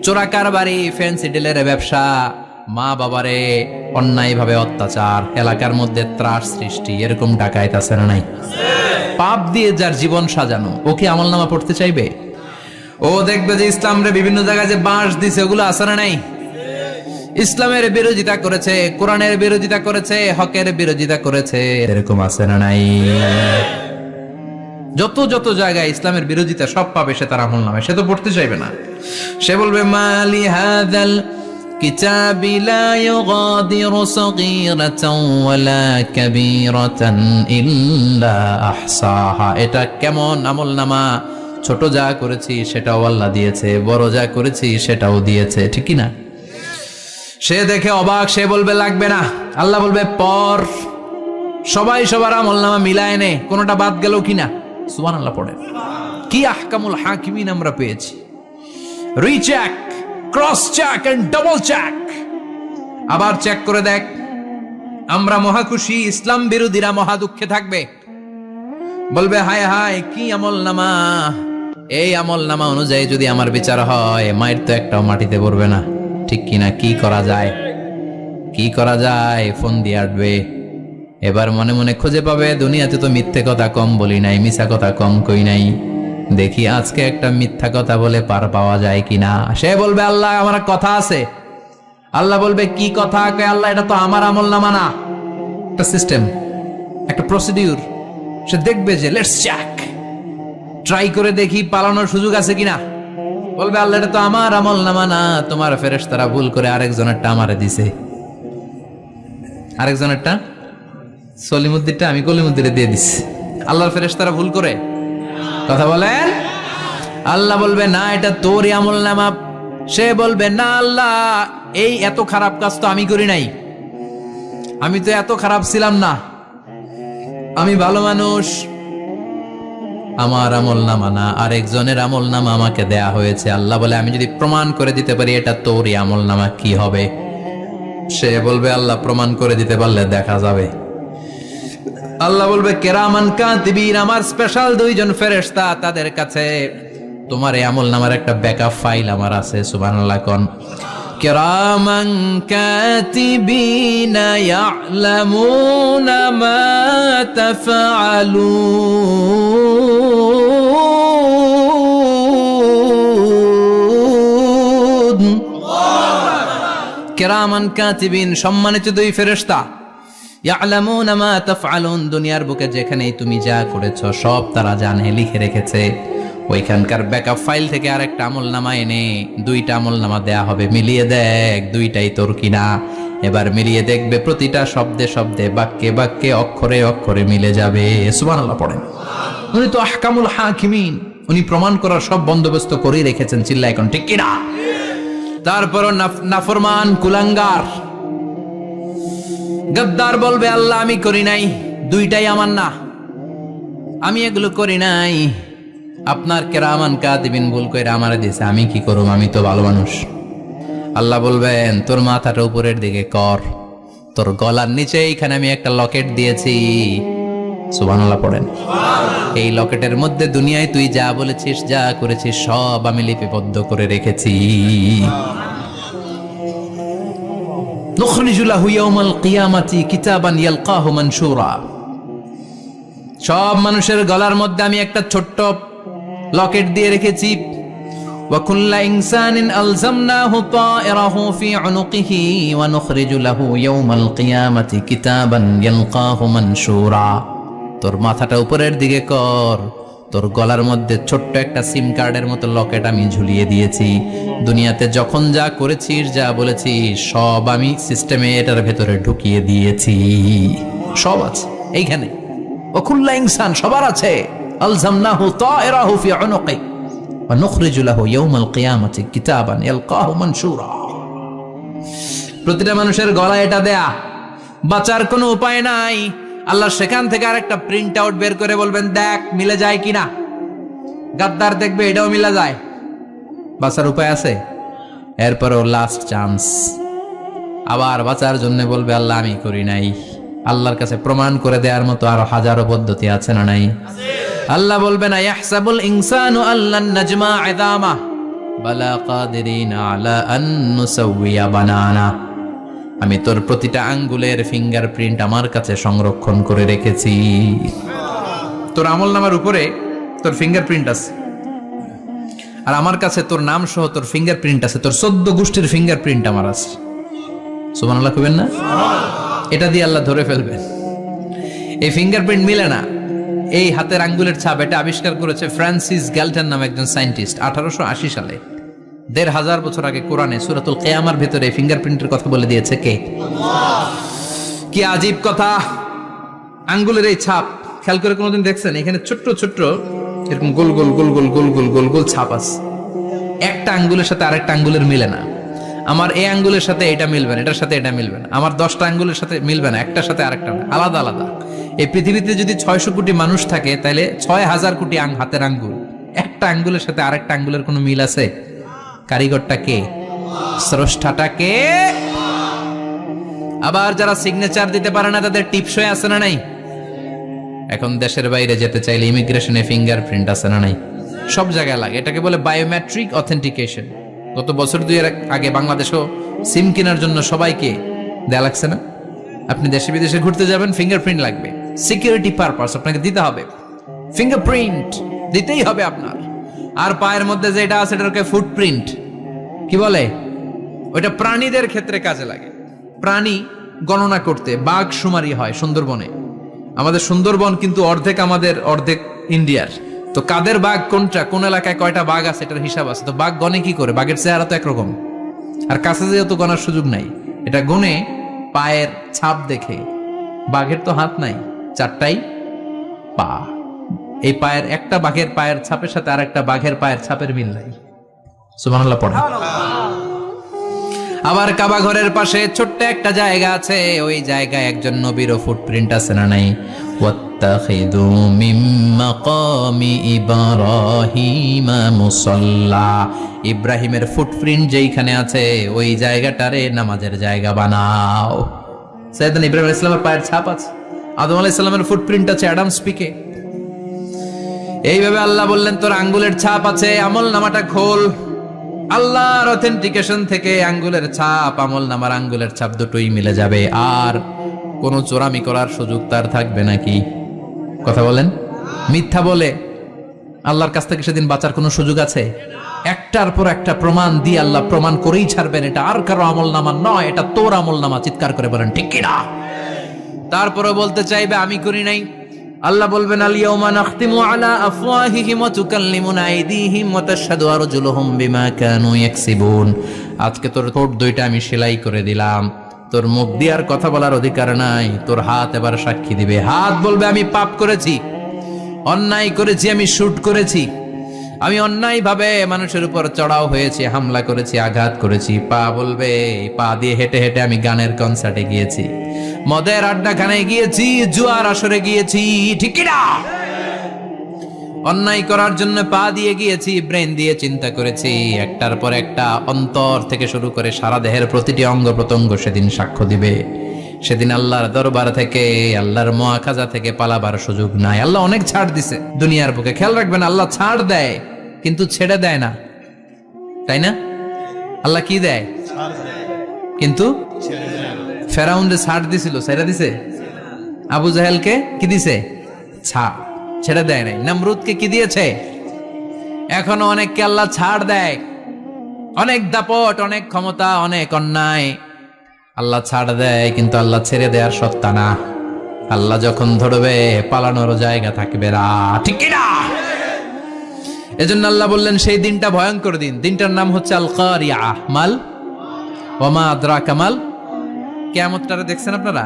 চোরা কারবারি, ফ্যান্সি ডিলের ব্যবসা, মা বাবারে অন্যায়ভাবে অত্যাচার, এলাকার মধ্যে ত্রাস সৃষ্টি, এরকম ডাকায়েত আছে না নাই? পাপ দিয়ে যার জীবন সাজানো, ও কি আমলনামা পড়তে চাইবে? ও দেখবে যে ইসলামরে বিভিন্ন জায়গায় যে বাঁশ দিছে ওগুলো আছে না নাই? ইসলামের বিরোধিতা করেছে, কোরআনের বিরোধিতা করেছে, হকের বিরোধিতা করেছে, এরকম আছে না নাই? যত যত জায়গায় ইসলামের বিরোধিতা সব পাবে সে তার আমলনামায়, সে তো পড়তে চাইবে না। সে বলবে মালি হাযাল কিতাবি লা ইউগাদিরু সাগীরাতান ওয়ালা কাবীরাতান ইল্লা আহসাহা। এটা কেমন আমলনামা, ছোট যা করেছি সেটাও আল্লাহ দিয়েছে, বড় যা করেছি সেটাও দিয়েছে, ঠিক কি না? সে দেখে অবাক, সে বলবে লাগবে না। আল্লাহ বলবে পর, সবাই সবার আমলনামা মিলায় নে, কোনটা বাদ গেল কিনা। সুবহানাল্লাহ পড়ে। কি আহকামুল হাকিমিন আমরা পেয়েছি। Recheck, cross check and double check, আবার চেক করে দেখ। আমরা মহা খুশি, ইসলাম বিরোধীরা মহা দুঃখে থাকবে, বলবে হায় হায় কি আমলনামা, এই আমলনামা অনুযায়ী যদি আমার বিচার হয় মায়ের তো একটাও মাটিতে পড়বে না, ঠিক কিনা? কি করা যায়, কি করা যায়? ফোন দিয়ে আটবে। এবার মনে মনে খুঁজে পাবে দুনিয়াতে তো মিথ্যে কথা কম বলি নাই, মিছা কথা কম কই নাই, দেখি আজকে একটা মিথ্যা কথা বলে পার পাওয়া যায় কিনা। সে বলবে আল্লাহ আমার কথা আছে, আল্লাহ বলবে কি কথা, কয় আল্লাহ এটা তো আমার আমল নামা না, একটা সিস্টেম, একটা প্রসিডিউর। সে দেখবে যে লেটস চেক, ট্রাই করে দেখি পালানোর সুযোগ আছে কিনা। বলবে আল্লাহ এটা তো আমার আমল নামা না, তোমার ফেরেশতারা ভুল করে আরেকজনেরটা আমারে দিছে। আরেকজনেরটা সলিমুদ্দিনটা আমি কলিমুদ্দিনে দিয়ে দিছি, আল্লাহর ফেরেশতারা ভুল করে। কথা বলেন। আল্লাহ বলবে না এটা তোরই আমল নামা। সে বলবে না আল্লাহ, এই এত খারাপ কাজ তো আমি করি নাই, আমি তো এত খারাপ ছিলাম না, আমি ভালো মানুষ। আমার আমল নামা না, আরেকজনের আমল নামা আমাকে দেয়া হয়েছে। আল্লাহ বলে আমি যদি প্রমাণ করে দিতে পারি এটা তোরই আমল নামা, কি হবে? সে বলবে আল্লাহ প্রমাণ করে দিতে পারলে দেখা যাবে। আল্লাহ বলবে কেরামান কাতিবিন, আমার স্পেশাল দুইজন ফেরেশতা, তাদের কাছে তোমার এই আমল নামার একটা ব্যাকআপ ফাইল আমার আছে। সুবহানাল্লাহ কোন। কেরামান কাতিবিন ইয়ালামুনা মা তাফআলুন। কেরামান কাতিবিন, সম্মানিত দুই ফেরেশতা, ইয়ালামুনা মা তাফআলুন, দুনিয়ার বুকে যেখানেই তুমি যা করেছো সব তারা জানে, লিখে রেখেছে। ওইখানকার ব্যাকআপ ফাইল থেকে আরেকটা আমলনামা এনে দুইটা আমলনামা দেয়া হবে, মিলিয়ে দেখ দুইটাই তোর কিনা। এবার মিলিয়ে দেখবে প্রতিটা শব্দে শব্দে, বাক্যে বাক্যে, অক্ষরে অক্ষরে মিলে যাবে। সুবহানাল্লাহ পড়েন। উনি তো আহকামুল হাকিমিন, উনি প্রমাণ করার সব বন্দোবস্ত করেই রেখেছেন। চিল্লা এখন ঠিক কিনা? তারপরও নাফরমান কুলাঙ্গার গদ্দার বলবে আল্লাহ আমি করি নাই, দুইটাই আমার না, আমি এগুলো করি নাই, আপনার কেরামান কাতিবিন ভুল কইরা আমারে দিয়েছে, আমি কি করব, আমি তো ভালো মানুষ। আল্লাহ বলবেন তোর মাথাটা উপরের দিকে কর, তোর গলার নিচে এইখানে আমি একটা লকেট দিয়েছি। সুবহানাল্লাহ পড়েন। এই লকেটের মধ্যে দুনিয়ায় তুই যা বলেছিস, যা করেছিস সব আমি লিপিবদ্ধ করে রেখেছি। নুখরিজু লাহু ইয়াওমাল কিয়ামাতি কিতাবান ইয়ালকাহু মানশুরা, সব মানুষের গলার মধ্যে আমি একটা ছোট্ট লকেট দিয়ে রেখেছি। ওয়া কুল্লা ইনসানিন আলজামনাহু তায়রাহু ফি উনুকিহি ওয়া নুখরিজু লাহু ইয়াওমাল কিয়ামাতি কিতাবান ইয়ালকাহু মানশুরা। তোর মাথাটা উপরের দিকে কর, তোর গলার মধ্যে ছোট্ট একটা সিম কার্ডের মতো লকেট আমি ঝুলিয়ে দিয়েছি। দুনিয়াতে যখন যা করেছিস, যা বলেছিস সব আমি সিস্টেমে এটার ভেতরে ঢুকিয়ে দিয়েছি, সব আছে এইখানে। ওকুল্লা ইনসান, সবার আছে। আলজামনাহু তায়রাহু ফি উনুকি ওয়া নুখরিজু লাহু ইয়াওমাল কিয়ামাতি কিতাবান ইয়ালকাহু মানশুরা। প্রতিটা মানুষের গলায় এটা দেয়া, বাঁচার কোনো উপায় নাই। আল্লাহ সেখান থেকে আরেকটা প্রিন্ট আউট বের করে বলবেন দেখ মিলে যায় কিনা। গাদ্দার দেখবে এটাও মিলে যায়, বাঁচার উপায় আছে। এরপরও লাস্ট চান্স, আবার বাঁচার জন্য বলবে আল্লাহ আমি করি নাই। আল্লাহর কাছে প্রমাণ করে দেওয়ার মতো আরো হাজারো পদ্ধতি আছে না নাই? আল্লাহ বলবেন ইয়াহসাবুল ইনসানু আল্লান নাজমা ইযামা বালা কাদিরিন আলা আন নুসাউইয়া বানানা। আমি তোর প্রতিটা আঙ্গুলের ফিঙ্গারপ্রিন্ট আমার কাছে সংরক্ষণ করে রেখেছি। তোর আমলনামার উপরে তোর ফিঙ্গারপ্রিন্ট আছে, আর আমার কাছে তোর নাম সহ তোর ফিঙ্গারপ্রিন্ট আছে, তোর 14 গোষ্ঠীর ফিঙ্গারপ্রিন্ট আমার আছে। সুবহানাল্লাহ কইবেন না? এটা দিয়ে আল্লাহ ধরে ফেলবেন। এই ফিঙ্গারপ্রিন্ট মিলে না, এই হাতের আঙ্গুলের ছাপ, এটা আবিষ্কার করেছে ফ্রান্সিস গ্যালটন নামে একজন সায়েন্টিস্ট 1880 সালে। 1500 বছর আগে কোরআনে সূরাতুল কিয়ামার ভিতরে ফিঙ্গারপ্রিন্টের কথা বলে দিয়েছে কে? কি আজীব কথা! আঙ্গুলের এই ছাপ খেয়াল করে কোনোদিন দেখছেন? এখানে ছোট্ট ছোট্ট এরকম গোল গোল গোল গোল গোল গোল গোল গোল ছাপ আছে, একটা আঙ্গুলের সাথে আরেকটা আঙ্গুলের মিলে না। আমার এই আঙ্গুলের সাথে এটা মিলবে না, এটার সাথে এটা মিলবে না, আমার 10টা আঙ্গুলের সাথে মিলবে না, একটার সাথে আরেকটা না, আলাদা আলাদা। এই পৃথিবীতে যদি 600 কোটি মানুষ থাকে তাহলে 6000 কোটি হাতের আঙ্গুল, একটা আঙ্গুলের সাথে আরেকটা আঙ্গুলের কোনো মিল আছে? কারিগরটা কে? স্রষ্টাটা কে? আবার যারা সিগনেচার দিতে পারে না তাদের টিপসই আছে না নাই? এখন দেশের বাইরে যেতে চাইলে ইমিগ্রেশনে ফিঙ্গারপ্রিন্ট আছে না নাই? সব জায়গায় লাগে, এটাকে বলে বায়োমেট্রিক অথেন্টিকেশন। গত বছর 2 আগে বাংলাদেশও সিম কেনার জন্য সবাইকে দেয়া লাগছে না? আপনি দেশে বিদেশে ঘুরতে যাবেন, ফিঙ্গারপ্রিন্ট লাগবে, সিকিউরিটি পারপাস আপনাকে দিতে হবে, ফিঙ্গারপ্রিন্ট দিতেই হবে আপনার। আর পায়ের মধ্যে যেটা আছে এটাকে ফুটপ্রিন্ট কি বলে? ওইটা প্রাণীদের ক্ষেত্রে কাজে লাগে। প্রাণী গণনা করতে বাঘ শুমারি হয় সুন্দরবনে। আমাদের সুন্দরবন কিন্তু অর্ধেক আমাদের, অর্ধেক ইন্ডিয়ার। তো কাদের বাঘ কোনটা, কোন এলাকায় কয়টা বাঘ আছে এটার হিসাব আছে। তো বাঘ গনে কি করে? বাঘের চেহারা তো একরকম, আর কাছে যেহেতু তো গনার সুযোগ নাই। এটা গনে পায়ের ছাপ দেখে। বাঘের তো হাত নাই, 4টাই পা। এই পায়ের একটা বাঘের পায়ের ছাপের সাথে আর একটা বাঘের পায়ের ছাপের মিল নাই। সুবহানাল্লাহ পড়ে। আবার কাবা ঘরের পাশে ছোট্ট একটা জায়গা আছে, ওই জায়গায় একজন নবীরও ফুটপ্রিন্ট আছে না নাই? ওয়াত্তাখিযু মিন মাকামি ইব্রাহিমা মুসাল্লা। ইব্রাহিমের ফুটপ্রিন্ট যেইখানে আছে ওই জায়গাটারে নামাজের জায়গা বানাও। সাইয়েদনা ইব্রাহিম আলাইহিস সালামের পায়ের ছাপ আছে, আদম আলাইহিস সালামের ফুটপ্রিন্ট আছে অ্যাডামস পিকে। এইভাবে আল্লাহ বললেন তোর আঙ্গুলের ছাপ আছে, আমল নামাটা খোল। আল্লাহর অথেন্টিকেশন থেকে আঙ্গুলের ছাপ, আমল নামার আঙ্গুলের ছাপ দুটোই মিলে যাবে, আর কোনো চোরামি করার সুযোগ তার থাকবে নাকি? কথা বলেন। মিথ্যা বলে আল্লাহর কাছ থেকে সেদিন বাঁচার কোনো সুযোগ আছে? একটার পর একটা প্রমাণ দিয়ে আল্লাহ প্রমাণ করেই ছাড়বেন, এটা আর কারো আমল নামা নয়, এটা তোর আমল নামা। চিৎকার করে বলেন ঠিক কিনা? তারপরে বলতে চাইবে আমি করি নাই। আল্লাহ বলবেন আল ইয়াউমা নাখতিমু আলা আফওয়াহিহিম ওয়া তুকাল্লিমুনা আইদিহিম ওয়া তাশহাদু আরজুলুহুম বিমা কানু ইয়াকসিবুন। আজকে তোর ঠোঁট দুইটা আমি সেলাই করে দিলাম, তোর মুখ দিয়ে আর কথা বলার অধিকার নাই। তোর হাত এবার সাক্ষী দিবে। হাত বলবে আমি পাপ করেছি, অন্যায় করেছি, আমি শুট করেছি, আমি অন্যায় ভাবে মানুষের উপর চড়াও হয়েছি, হামলা করেছি, আঘাত করেছি। পা বলবে, পা দিয়ে হেঁটে হেঁটে আমি গানের কনসার্টে গিয়েছি, মদের আড্ডাখানায় গিয়েছি, জুয়ার আসরে গিয়েছি, ঠিক কিনা? অন্যায় করার জন্য পা দিয়ে গিয়েছি, ব্রেন দিয়ে চিন্তা করেছি। একটার পর একটা অন্তর থেকে শুরু করে সারা দেহের প্রতিটি অঙ্গ প্রত্যঙ্গ সেদিন সাক্ষ্য দিবে। সেদিন আল্লাহর দরবার থেকে, আল্লাহর মুআখাজা থেকে পালাবার সুযোগ নাই। আল্লাহ অনেক ছাড় দিছে দুনিয়ার বুকে। খেয়াল রাখবেন, আল্লাহ ছাড় দেয় কিন্তু ছেড়ে দেয় না, তাই না? আল্লাহ কি দেয়? কিন্তু ফেরাউনরে ছাড় দিছিল, ছেড়ে দিছে? আবু জাহেলকে কি দিছে? ছাড়, ছেড়ে দেয় নাই। নমরুদকে কি দিয়েছে? এখনো অনেককে আল্লাহ ছাড় দেয়। অনেক দাপট, অনেক ক্ষমতা, অনেক অন্যায় আল্লাহ ছাড় দেয়, কিন্তু আল্লাহ ছেড়ে দেওয়ার সত্তা না। আল্লাহ যখন ধরবে পালানোর জায়গা থাকবে না, ঠিক কিনা? এজন্য আল্লাহ বললেন সেই দিনটা ভয়ঙ্কর দিন। দিনটার নাম হচ্ছে আল কারিয়া। মাল ওয়া মা আদরাকা মাল। কিয়ামতটারে দেখছেন আপনারা?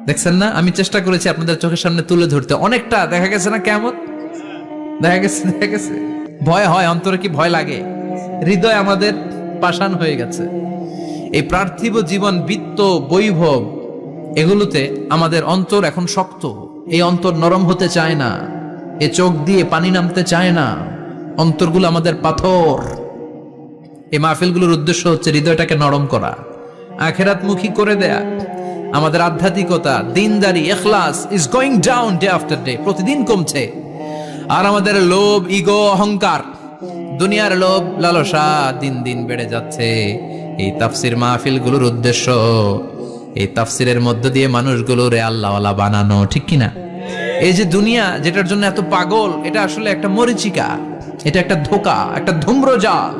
দেখছেন না? আমি চেষ্টা করেছি আপনাদের চোখের সামনে তুলে ধরতে। অনেকটা দেখা গেছে না কিয়ামত? দেখা গেছে। ভয় হয়, অন্তরে কি ভয় লাগে? হৃদয় আমাদের পাষাণ হয়ে গেছে। এই পার্থিব জীবন, বিত্ত, বৈভব, এগুলোতে আমাদের অন্তর এখন শক্ত। এই অন্তর নরম হতে চায় না, এ চোখ দিয়ে পানি নামতে চায় না, অন্তরগুলো আমাদের পাথর। এই মাহফিলগুলোর উদ্দেশ্য হচ্ছে হৃদয়টাকে নরম করা, আখিরাতমুখী করে দেয়া। আমাদের আধ্যাত্মিকতা, দিনদারি, ইখলাস is going down day after day, প্রতিদিন কমছে। আর আমাদের লোভ, ইগো, অহংকার, দুনিয়ার লোভ, লালসা দিন দিন বেড়ে যাচ্ছে। এই তাফসির মাহফিলগুলোর উদ্দেশ্য এই তাফসিরের মধ্য দিয়ে মানুষগুলোরে আল্লাহওয়ালা বানানো, ঠিক কিনা? এই যে দুনিয়া যেটার জন্য এত পাগল, এটা আসলে একটা মরিচিকা, এটা একটা ধোঁকা, একটা ধূম্রজাল।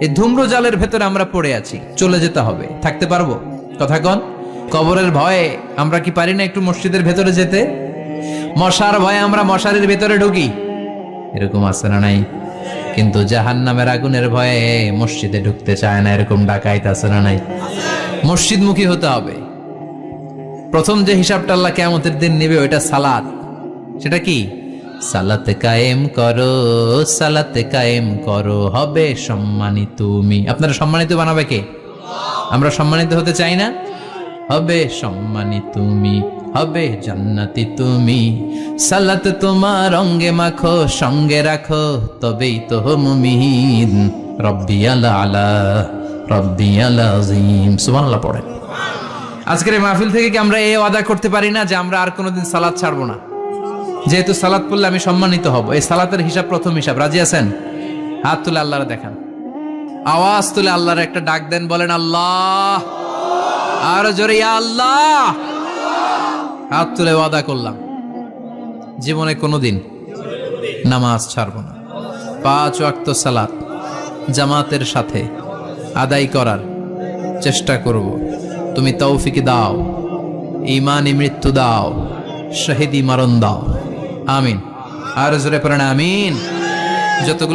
এই ধূম্রজালের ভেতরে আমরা পড়ে আছি, চলে যেতে হবে। থাকতে পারবো? কথা কন। কবরের ভয়ে আমরা কি পারি না একটু মসজিদের ভেতরে যেতে? মশার ভয়ে আমরা মশারির ভেতরে ঢুকি, এরকম আছে না নাই? কিন্তু জাহান্নামের আগুনের ভয়ে মসজিদে ঢুকতে চায় না, এরকম ডাকাইত আছে না নাই? মসজিদমুখী হতে হবে। প্রথম যে হিসাবটা আল্লাহ কিয়ামতের দিন নেবে ওইটা সালাত। সেটা কি? সালাত কায়েম করো, সালাত কায়েম করো, হবে সম্মানিত তুমি। আপনারা সম্মানিত বানাবে কে? আমরা সম্মানিত হতে চাই না? হবে সম্মানিত তুমি, হবে জান্নাতি তুমি। সালাত তোমার অঙ্গে মাখো, সঙ্গে রাখো, তবেই তো মুমিন। রব্বিয়াল আলা, রব্বিয়াল আযীম। সুবহানাল্লাহ পড়ে। আজকের এই মাহফিল থেকে কি আমরা এই ওয়াদা করতে পারি না যে আমরা আর কোনোদিন সালাত ছাড়বো না? যেহেতু সালাত পড়লে আমি সম্মানিত হব, এই সালাতের হিসাব প্রথম হিসাব। রাজি আছেন? হাত তুলে আল্লাহরে দেখান, আওয়াজ তুলে আল্লাহর একটা ডাক দেন, বলেন আল্লাহ। আর জোরে ইয়া আল্লাহ। হাত তুলে ওয়াদা করলাম জীবনে কোনোদিন নামাজ ছাড়বো না। 5 ওয়াক্ত সালাত জামাতের সাথে আদায় করার চেষ্টা করব। তুমি তৌফিক দাও, ঈমানি মৃত্যু দাও, শহীদি মরণ দাও। আমিন। আর জোরে পড়েন আমিন। যতগুলো